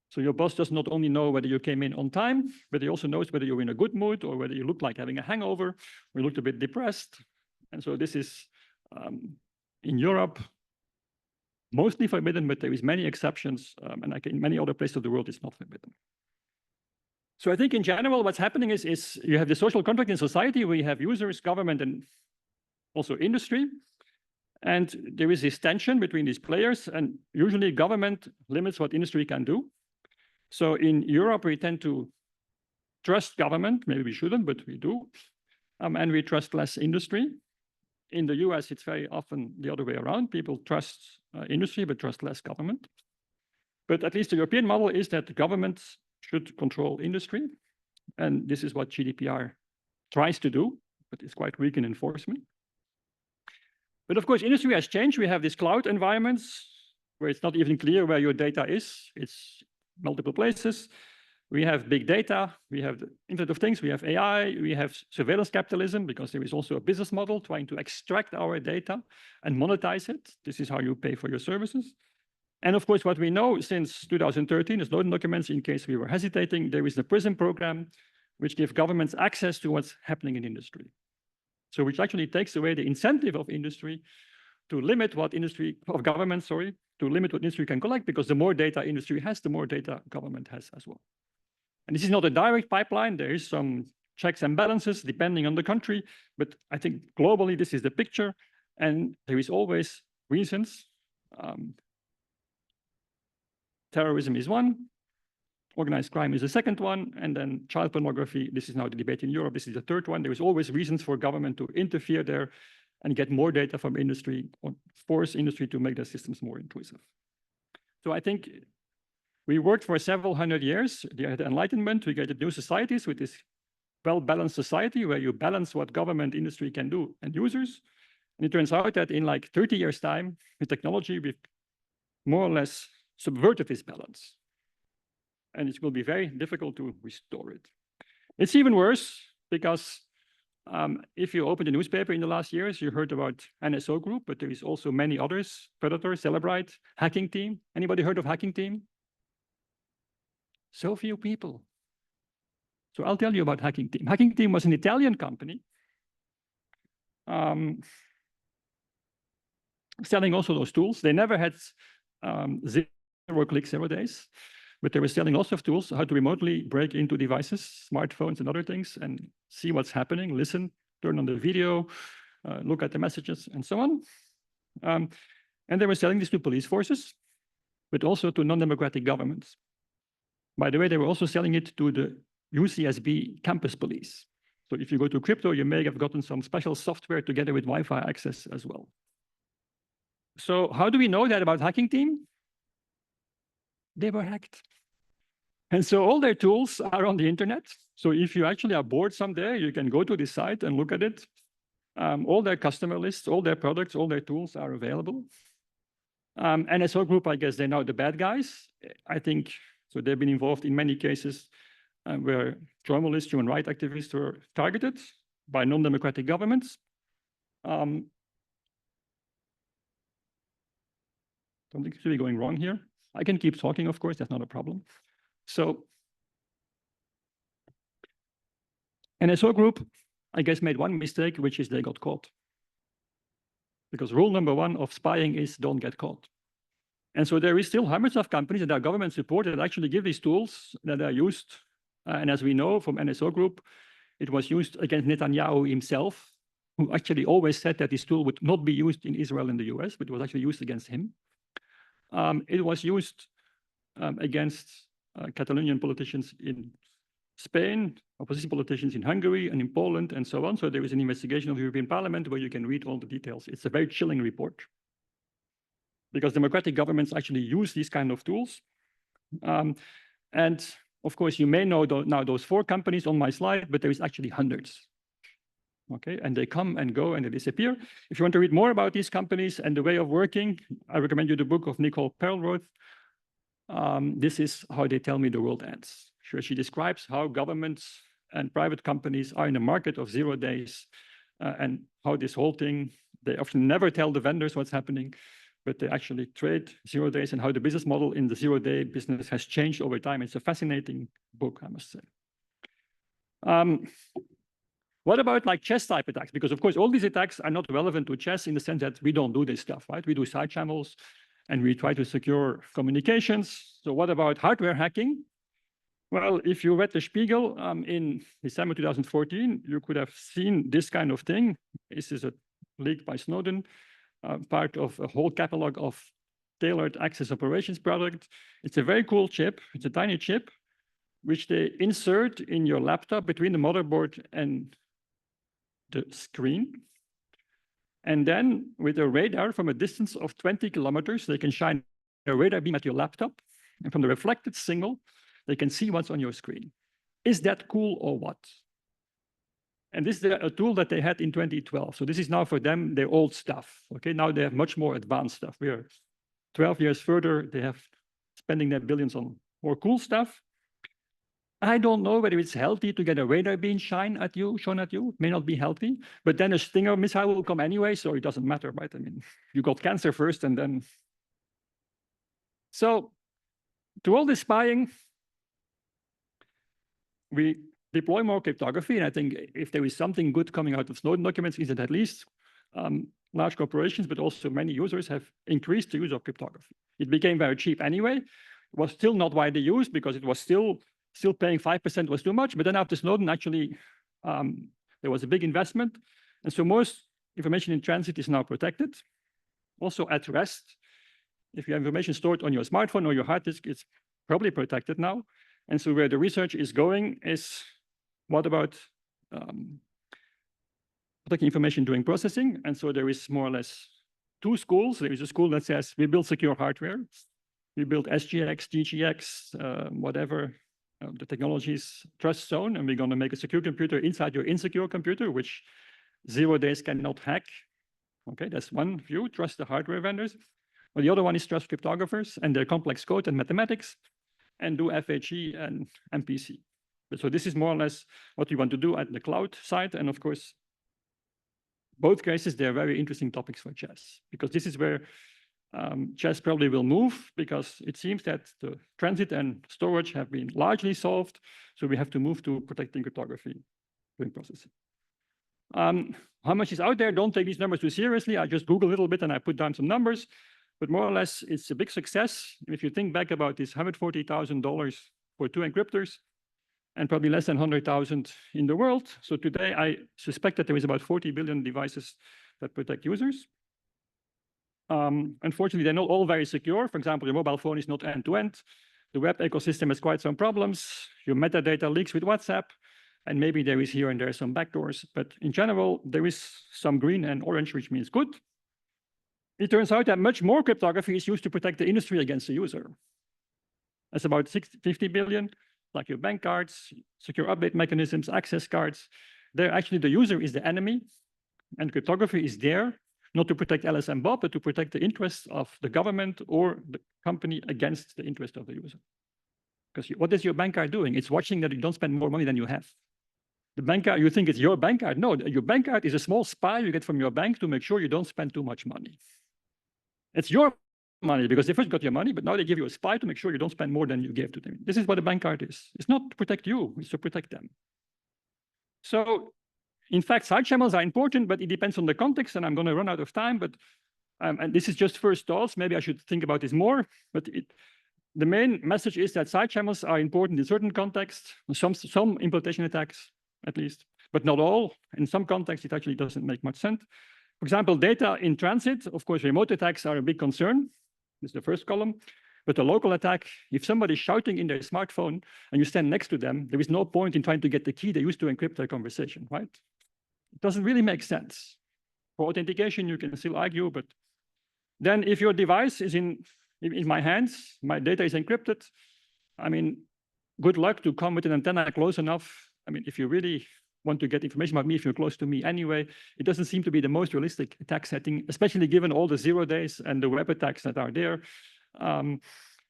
So your boss does not only know whether you came in on time, but he also knows whether you're in a good mood or whether you look like having a hangover, or you looked a bit depressed. And so this is in Europe mostly forbidden, but there is many exceptions, and like in many other places of the world, it's not forbidden. So I think in general, what's happening is you have the social contract in society where you have users, government, and also industry. And there is this tension between these players, and usually government limits what industry can do. So in Europe, we tend to trust government. Maybe we shouldn't, but we do. And we trust less industry. In the US, it's very often the other way around. People trust industry, but trust less government. But at least the European model is that the government should control industry. And this is what GDPR tries to do, but it's quite weak in enforcement. But of course, industry has changed. We have these cloud environments where it's not even clear where your data is. It's multiple places. We have big data. We have the Internet of Things. We have AI. We have surveillance capitalism, because there is also a business model trying to extract our data and monetize it. This is how you pay for your services. And of course, what we know since 2013, the Snowden documents, in case we were hesitating, there is the PRISM program, which gives governments access to what's happening in industry. So which actually takes away the incentive of industry to limit what industry, of government, sorry, to limit what industry can collect, because the more data industry has, the more data government has as well. And this is not a direct pipeline. There is some checks and balances depending on the country, but I think globally this is the picture, and there is always reasons. Terrorism is one, organized crime is the second one, and then child pornography. This is now the debate in Europe. This is the third one. There is always reasons for government to interfere there and get more data from industry or force industry to make their systems more intrusive. So I think we worked for several hundred years. The Enlightenment, we created new societies with this well-balanced society where you balance what government, industry can do and users. And it turns out that in like 30 years' time, with technology, we've more or less subverted this balance. And it will be very difficult to restore it. It's even worse because if you open the newspaper in the last years, you heard about NSO Group, but there is also many others, Predator, Celebrite, Hacking Team. Anybody heard of Hacking Team? So few people. So I'll tell you about Hacking Team. Hacking Team was an Italian company selling also those tools. They never had 0 click 0 days, but they were selling lots of tools, how to remotely break into devices, smartphones and other things, and see what's happening, listen, turn on the video, look at the messages, and so on. And they were selling this to police forces, but also to non-democratic governments. By the way, they were also selling it to the UCSB campus police. So if you go to crypto, you may have gotten some special software together with Wi-Fi access as well. So how do we know that about Hacking Team? They were hacked. And so all their tools are on the internet. So if you actually are bored someday, you can go to this site and look at it. All their customer lists, all their products, all their tools are available. NSO Group, I guess they're now the bad guys. I think, so they've been involved in many cases where journalists, human rights activists were targeted by non-democratic governments. Something seems to be going wrong here. I can keep talking, of course, that's not a problem. So NSO Group, I guess, made one mistake, which is they got caught. Because rule number 1 of spying is don't get caught. And so there is still hundreds of companies that are government supported that actually give these tools that are used. And as we know from NSO Group, it was used against Netanyahu himself, who actually always said that this tool would not be used in Israel and the US, but it was actually used against him. It was used against Catalonian politicians in Spain, opposition politicians in Hungary and in Poland and so on. So there is an investigation of the European Parliament where you can read all the details. It's a very chilling report because democratic governments actually use these kind of tools. And of course, you may know now those 4 companies on my slide, but there is actually hundreds. Okay, and they come and go and they disappear. If you want to read more about these companies and the way of working, I recommend you the book of Nicole Perlroth. This is how they tell me the world ends. Sure, she describes how governments and private companies are in a market of 0 days and how this whole thing, they often never tell the vendors what's happening, but they actually trade 0 days and how the business model in the 0-day business has changed over time. It's a fascinating book, I must say. What about like CHES type attacks? Because of course, all these attacks are not relevant to CHES in the sense that we don't do this stuff, right? We do side channels and we try to secure communications. So what about hardware hacking? Well, if you read the Spiegel in December 2014, you could have seen this kind of thing. This is a leak by Snowden, part of a whole catalog of tailored access operations product. It's a very cool chip. It's a tiny chip, which they insert in your laptop between the motherboard and the screen. And then with a radar from a distance of 20 kilometers, they can shine a radar beam at your laptop. And from the reflected signal, they can see what's on your screen. Is that cool or what? And this is a tool that they had in 2012. So this is now for them, their old stuff. Okay, now they have much more advanced stuff. We are 12 years further, they have spending their billions on more cool stuff. I don't know whether it's healthy to get a radar beam shown at you. It may not be healthy, but then a Stinger missile will come anyway, so it doesn't matter, right? I mean, you got cancer first and then. So to all this spying, we deploy more cryptography. And I think if there is something good coming out of Snowden documents, is that at least large corporations, but also many users have increased the use of cryptography. It became very cheap anyway. It was still not widely used because it was still paying 5% was too much. But then after Snowden, actually, there was a big investment. And so most information in transit is now protected. Also at rest. If you have information stored on your smartphone or your hard disk, it's probably protected now. And so where the research is going is, what about protecting information during processing? And so there is more or less two schools. There is a school that says we build secure hardware. We build SGX, GGX, whatever the technology's trust zone, and we're going to make a secure computer inside your insecure computer, which 0 days cannot hack. Okay, that's one view, trust the hardware vendors. But the other one is trust cryptographers and their complex code and mathematics, and do FHE and MPC. So this is more or less what we want to do at the cloud side. And of course, both cases, they're very interesting topics for CHES, because this is where CHES probably will move, because it seems that the transit and storage have been largely solved. So we have to move to protecting cryptography during processing. How much is out there? Don't take these numbers too seriously. I just Google a little bit and I put down some numbers, but more or less it's a big success. If you think back about this $140,000 for 2 encryptors, and probably less than 100,000 in the world. So today I suspect that there is about 40 billion devices that protect users. Unfortunately, they're not all very secure. For example, your mobile phone is not end-to-end. The web ecosystem has quite some problems. Your metadata leaks with WhatsApp, and maybe there is here and there some backdoors. But in general, there is some green and orange, which means good. It turns out that much more cryptography is used to protect the industry against the user. That's about 50 billion, like your bank cards, secure update mechanisms, access cards. There, actually, the user is the enemy, and cryptography is there not to protect Alice and Bob, but to protect the interests of the government or the company against the interest of the user. Because what is your bank card doing? It's watching that you don't spend more money than you have. The bank card, you think it's your bank card. No, your bank card is a small spy you get from your bank to make sure you don't spend too much money. It's your money because they first got your money, but now they give you a spy to make sure you don't spend more than you gave to them. This is what a bank card is. It's not to protect you, it's to protect them. So, in fact, side channels are important, but it depends on the context, and I'm going to run out of time, but and this is just first thoughts. Maybe I should think about this more, but the main message is that side channels are important in certain contexts, some implementation attacks, at least, but not all. In some contexts, it actually doesn't make much sense. For example, data in transit, of course, remote attacks are a big concern. This is the first column. But a local attack, if somebody's shouting in their smartphone and you stand next to them, there is no point in trying to get the key they used to encrypt their conversation, right? It doesn't really make sense. For authentication, you can still argue, but then if your device is in my hands, my data is encrypted, I mean, good luck to come with an antenna close enough. I mean, if you really want to get information about me, if you're close to me anyway, it doesn't seem to be the most realistic attack setting, especially given all the 0 days and the web attacks that are there.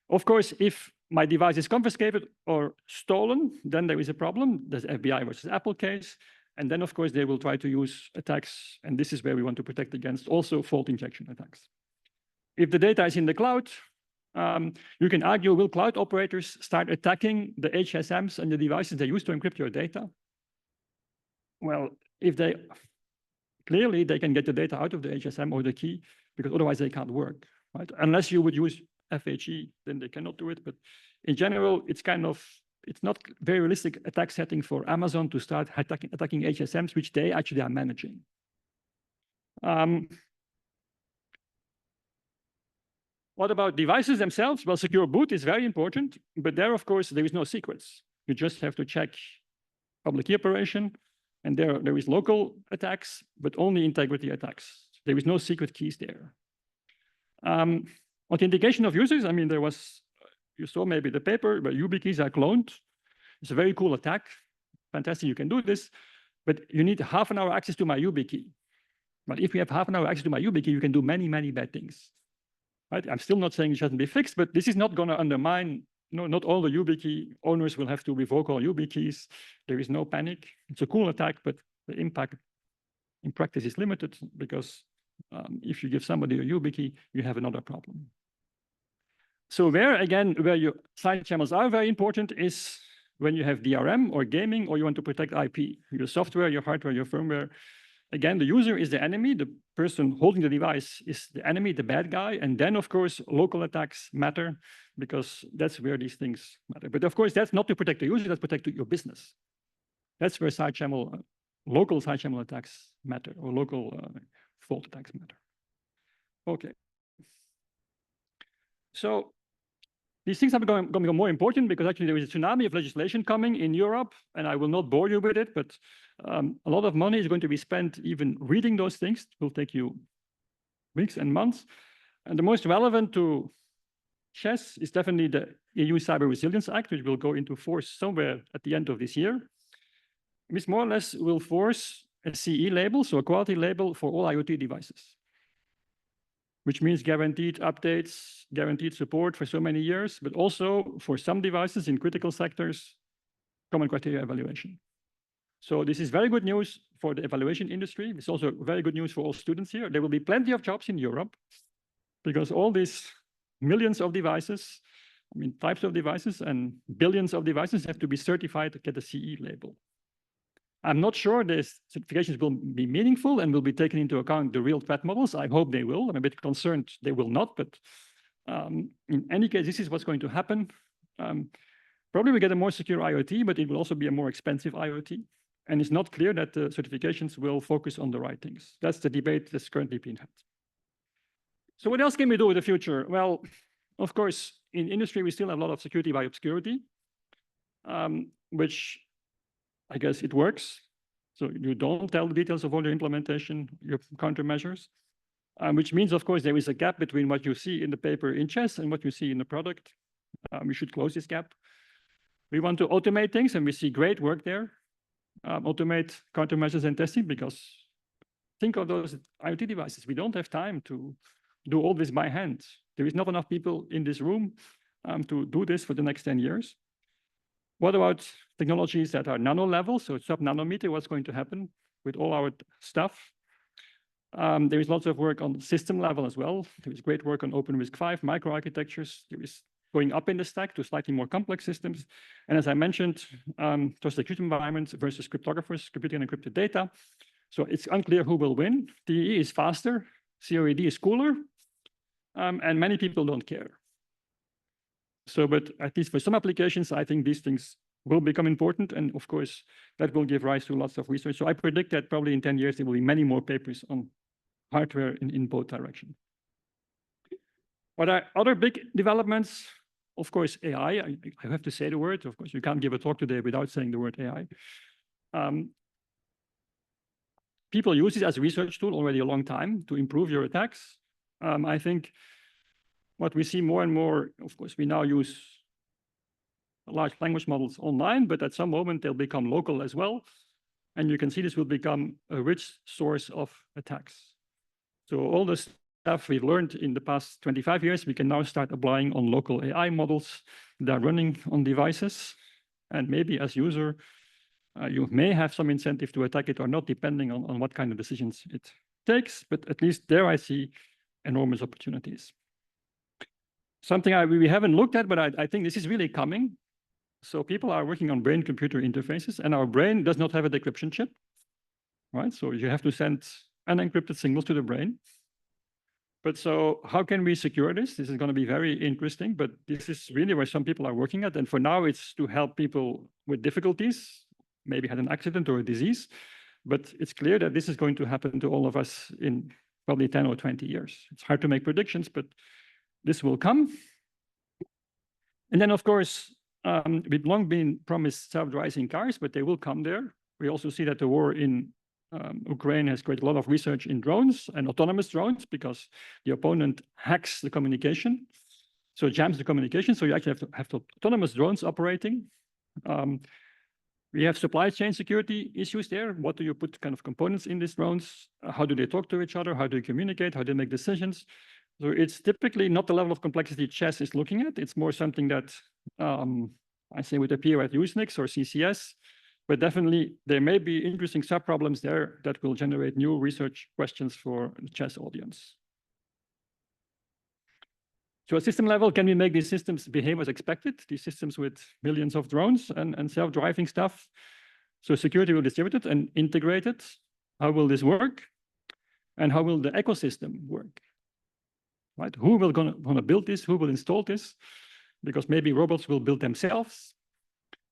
Of course, if my device is confiscated or stolen, then there is a problem. There's FBI versus Apple case. And then, of course, they will try to use attacks. And this is where we want to protect against also fault injection attacks. If the data is in the cloud, you can argue, will cloud operators start attacking the HSMs and the devices they use to encrypt your data? Well, if they clearly they can get the data out of the HSM or the key, because otherwise they can't work, right? Unless you would use FHE, then they cannot do it. But in general, it's not very realistic attack setting for Amazon to start attacking HSMs, which they actually are managing. What about devices themselves? Well, secure boot is very important, but there, of course, there is no secrets. You just have to check public key operation, and there is local attacks, but only integrity attacks. There is no secret keys there. Authentication of users, I mean, you saw maybe the paper where YubiKeys are cloned. It's a very cool attack. Fantastic, you can do this, but you need half an hour access to my YubiKey. But if you have half an hour access to my YubiKey, you can do many, many bad things. Right? I'm still not saying it shouldn't be fixed, but this is not going to undermine, not all the YubiKey owners will have to revoke all YubiKeys. There is no panic. It's a cool attack, but the impact in practice is limited because if you give somebody a YubiKey, you have another problem. So where your side channels are very important is when you have DRM or gaming, or you want to protect IP, your software, your hardware, your firmware. Again, the user is the enemy. The person holding the device is the enemy, the bad guy. And then, of course, local attacks matter because that's where these things matter. But of course, that's not to protect the user, that's to protect your business. That's where local side channel attacks matter, or local fault attacks matter. Okay. So these things are going to become more important because actually there is a tsunami of legislation coming in Europe, and I will not bore you with it, but a lot of money is going to be spent even reading those things. It will take you weeks and months. And the most relevant to CHES is definitely the EU Cyber Resilience Act, which will go into force somewhere at the end of this year. Which more or less will force a CE label, so a quality label for all IoT devices, which means guaranteed updates, guaranteed support for so many years, but also for some devices in critical sectors, common criteria evaluation. So this is very good news for the evaluation industry. It's also very good news for all students here. There will be plenty of jobs in Europe because all these millions of devices, I mean, types of devices and billions of devices have to be certified to get a CE label. I'm not sure these certifications will be meaningful and will be taken into account the real threat models. I hope they will. I'm a bit concerned they will not, but in any case, this is what's going to happen. Probably we get a more secure IoT, but it will also be a more expensive IoT. And it's not clear that the certifications will focus on the right things. That's the debate that's currently being had. So what else can we do in the future? Well, of course, in industry, we still have a lot of security by obscurity, which I guess it works. So you don't tell the details of all your implementation, your countermeasures, which means, of course, there is a gap between what you see in the paper in CHES and what you see in the product. We should close this gap. We want to automate things, and we see great work there. Automate countermeasures and testing, because think of those IoT devices. We don't have time to do all this by hand. There is not enough people in this room to do this for the next 10 years. What about technologies that are nano level, so sub-nanometer? What's going to happen with all our stuff? There is lots of work on system level as well. There is great work on OpenRISC-V, microarchitectures. There is going up in the stack to slightly more complex systems. And as I mentioned, trusted execution environments versus cryptographers, computing and encrypted data. So it's unclear who will win. TEE is faster, COED is cooler, and many people don't care. So, but at least for some applications, I think these things will become important. And of course, that will give rise to lots of research. So I predict that probably in 10 years, there will be many more papers on hardware in both directions. What are other big developments? Of course, AI. I have to say the word. Of course, you can't give a talk today without saying the word AI. People use it as a research tool already a long time to improve your attacks. I think what we see more and more, of course, we now use large language models online, but at some moment they'll become local as well. And you can see this will become a rich source of attacks. So all the stuff we've learned in the past 25 years, we can now start applying on local AI models that are running on devices. And maybe as user, you may have some incentive to attack it or not, depending on what kind of decisions it takes. But at least there I see enormous opportunities. Something we haven't looked at, but I think this is really coming. So people are working on brain-computer interfaces, and our brain does not have a decryption chip, right? So you have to send unencrypted signals to the brain. But so how can we secure this? This is going to be very interesting, but this is really where some people are working at. And for now, it's to help people with difficulties, maybe had an accident or a disease. But it's clear that this is going to happen to all of us in probably 10 or 20 years. It's hard to make predictions, but this will come. And then, of course, we've long been promised self-driving cars, but they will come there. We also see that the war in Ukraine has created a lot of research in drones and autonomous drones because the opponent hacks the communication. So it jams the communication. So you actually have autonomous drones operating. We have supply chain security issues there. What do you put kind of components in these drones? How do they talk to each other? How do you communicate? How do they make decisions? So it's typically not the level of complexity CHES is looking at. It's more something that I say would appear at Usenix or CCS. But definitely, there may be interesting sub-problems there that will generate new research questions for the CHES audience. So at system level, can we make these systems behave as expected? These systems with millions of drones and self-driving stuff. So security will distribute it and integrate it. How will this work? And how will the ecosystem work? Right? Who will gonna build this? Who will install this? Because maybe robots will build themselves.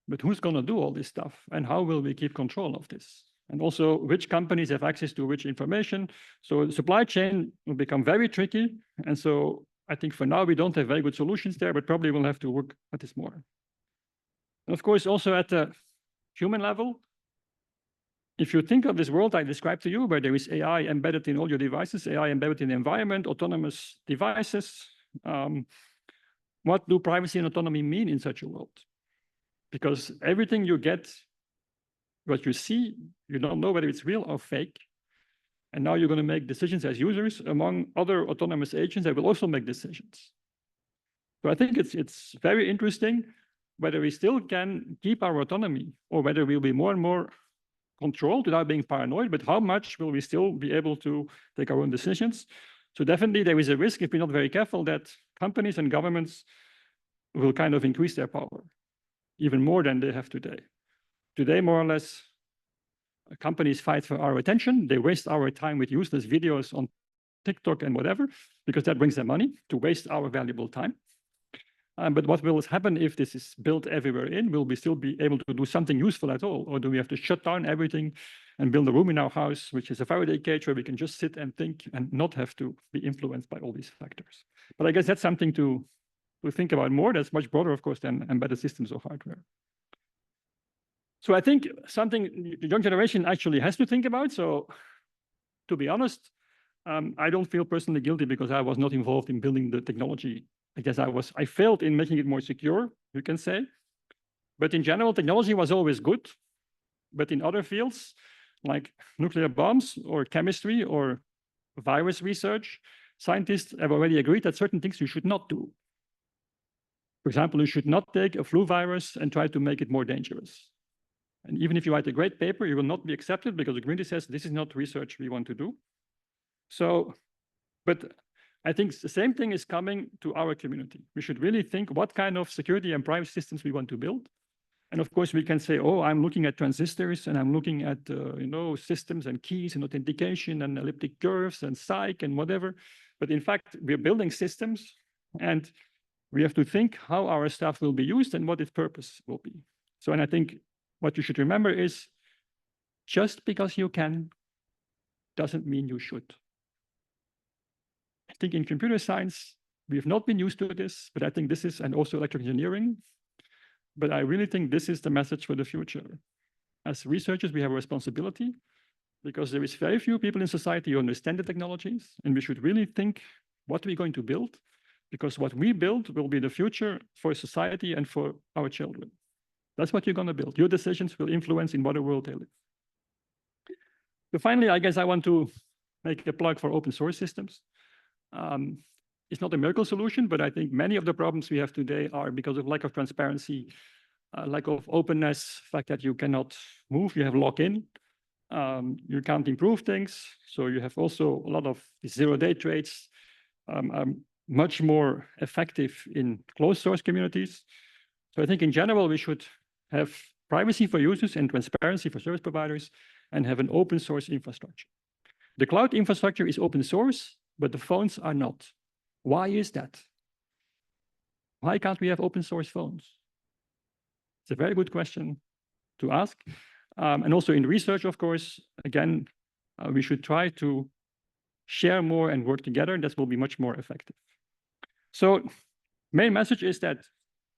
But who's going to do all this stuff? And how will we keep control of this? And also, which companies have access to which information? So the supply chain will become very tricky. And so I think for now, we don't have very good solutions there, but probably we'll have to work at this more. And of course, also at the human level, if you think of this world I described to you, where there is AI embedded in all your devices, AI embedded in the environment, autonomous devices, what do privacy and autonomy mean in such a world? Because everything you get, what you see, you don't know whether it's real or fake. And now you're going to make decisions as users among other autonomous agents that will also make decisions. So I think it's very interesting whether we still can keep our autonomy or whether we'll be more and more controlled without being paranoid, but how much will we still be able to take our own decisions? So definitely there is a risk, if we're not very careful, that companies and governments will kind of increase their power even more than they have today. Today, more or less, companies fight for our attention. They waste our time with useless videos on TikTok and whatever, because that brings them money to waste our valuable time. But what will happen if this is built everywhere in? Will we still be able to do something useful at all? Or do we have to shut down everything and build a room in our house, which is a Faraday cage where we can just sit and think and not have to be influenced by all these factors? But I guess that's something to think about more. That's much broader, of course, than embedded systems or hardware. So I think something the young generation actually has to think about. So to be honest, I don't feel personally guilty because I was not involved in building the technology. I guess I failed in making it more secure, you can say. But in general, technology was always good. But in other fields, like nuclear bombs or chemistry or virus research, scientists have already agreed that certain things you should not do. For example, you should not take a flu virus and try to make it more dangerous. And even if you write a great paper, you will not be accepted because the community says this is not research we want to do. So, but I think the same thing is coming to our community. We should really think what kind of security and privacy systems we want to build. And of course, we can say, oh, I'm looking at transistors and I'm looking at systems and keys and authentication and elliptic curves and psych and whatever. But in fact, we're building systems and we have to think how our stuff will be used and what its purpose will be. So, and I think what you should remember is just because you can doesn't mean you should. I think in computer science, we have not been used to this, but I think this is, and also electrical engineering, but I really think this is the message for the future. As researchers, we have a responsibility because there is very few people in society who understand the technologies, and we should really think what we're going to build, because what we build will be the future for society and for our children. That's what you're going to build. Your decisions will influence in what world they live. So finally, I guess I want to make a plug for open source systems. It's not a miracle solution, but I think many of the problems we have today are because of lack of transparency, lack of openness, fact that you cannot move, you have lock-in, you can't improve things. So you have also a lot of zero-day trades, much more effective in closed source communities. So I think in general, we should have privacy for users and transparency for service providers and have an open source infrastructure. The cloud infrastructure is open source, but the phones are not. Why is that? Why can't we have open source phones? It's a very good question to ask. And also in research, of course, again, we should try to share more and work together. That will be much more effective. So main message is that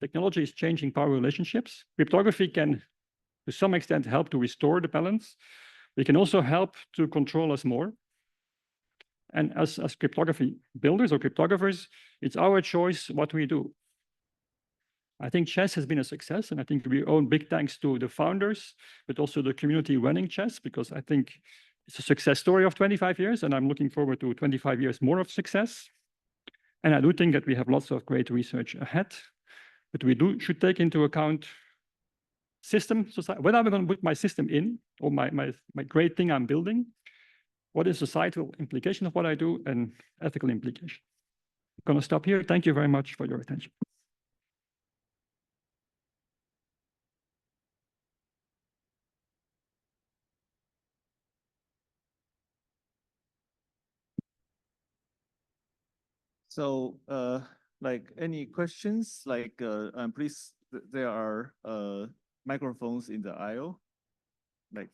technology is changing power relationships. Cryptography can, to some extent, help to restore the balance. We can also help to control us more. And as cryptography builders or cryptographers, it's our choice what we do. I think CHES has been a success, and I think we owe big thanks to the founders, but also the community running CHES, because I think it's a success story of 25 years, and I'm looking forward to 25 years more of success. And I do think that we have lots of great research ahead, but we should take into account system society. When am I going to put my system in, or my great thing I'm building? What is societal implication of what I do and ethical implication? I'm going to stop here. Thank you very much for your attention. So, like any questions, like, please, there are microphones in the aisle, like.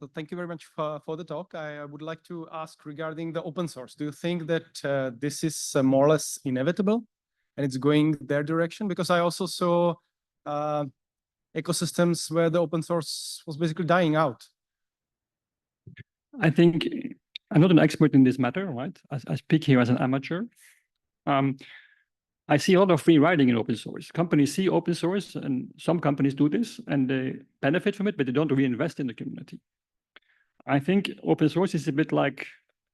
So thank you very much for the talk. I would like to ask regarding the open source. Do you think that this is more or less inevitable and it's going their direction? Because I also saw ecosystems where the open source was basically dying out. I think I'm not an expert in this matter, right? I speak here as an amateur. I see a lot of free riding in open source. Companies see open source, and some companies do this, and they benefit from it, but they don't reinvest in the community. I think open source is a bit like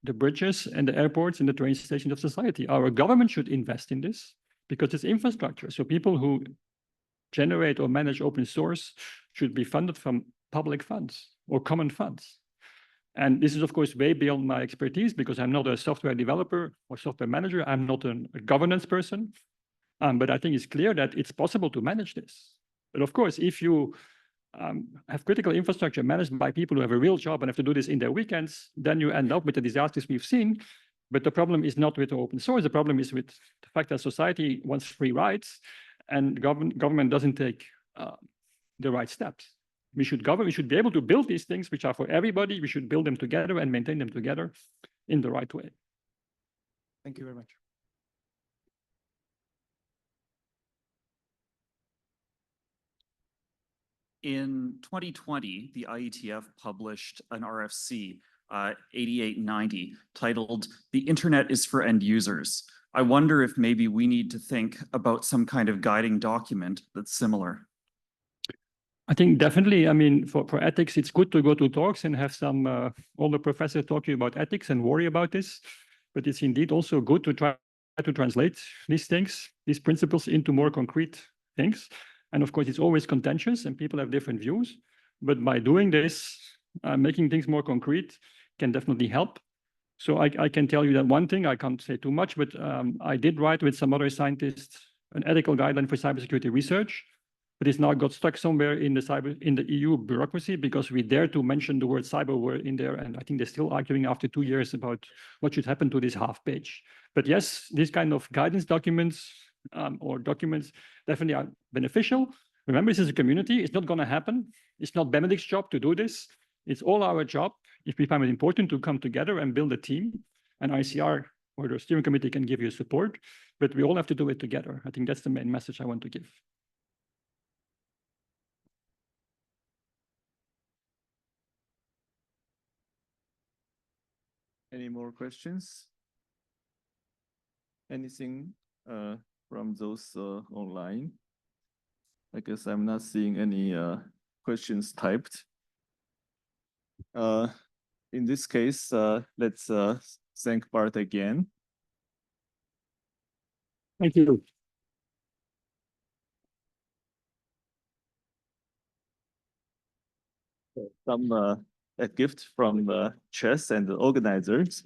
the bridges and the airports and the train stations of society. Our government should invest in this because it's infrastructure. So people who generate or manage open source should be funded from public funds or common funds. And this is, of course, way beyond my expertise because I'm not a software developer or software manager. I'm not a governance person. But I think it's clear that it's possible to manage this. But of course, if you have critical infrastructure managed by people who have a real job and have to do this in their weekends, then you end up with the disasters we've seen. But the problem is not with the open source. The problem is with the fact that society wants free rides and government doesn't take the right steps. We should be able to build these things which are for everybody. We should build them together and maintain them together in the right way. Thank you very much. In 2020, the IETF published an RFC 8890 titled "The Internet is for End Users." I wonder if maybe we need to think about some kind of guiding document that's similar. I think definitely, I mean, for ethics, it's good to go to talks and have some older professors talk to you about ethics and worry about this. But it's indeed also good to try to translate these things, these principles into more concrete things. And of course, it's always contentious and people have different views. But by doing this, making things more concrete can definitely help. So I can tell you that one thing, I can't say too much, but I did write with some other scientists an ethical guideline for cybersecurity research. But it's now got stuck somewhere in the EU bureaucracy because we dare to mention the word cyberwar in there. And I think they're still arguing after 2 years about what should happen to this half page. But yes, these kind of guidance documents or documents definitely are beneficial. Remember, this is a community. It's not going to happen. It's not Benedict's job to do this. It's all our job, if we find it important, to come together and build a team. And ICR or the steering committee can give you support, but we all have to do it together. I think that's the main message I want to give. Any more questions? Anything from those online? I guess I'm not seeing any questions typed. In this case, let's thank Bart again. Thank you. Some a gift from CHES and the organizers.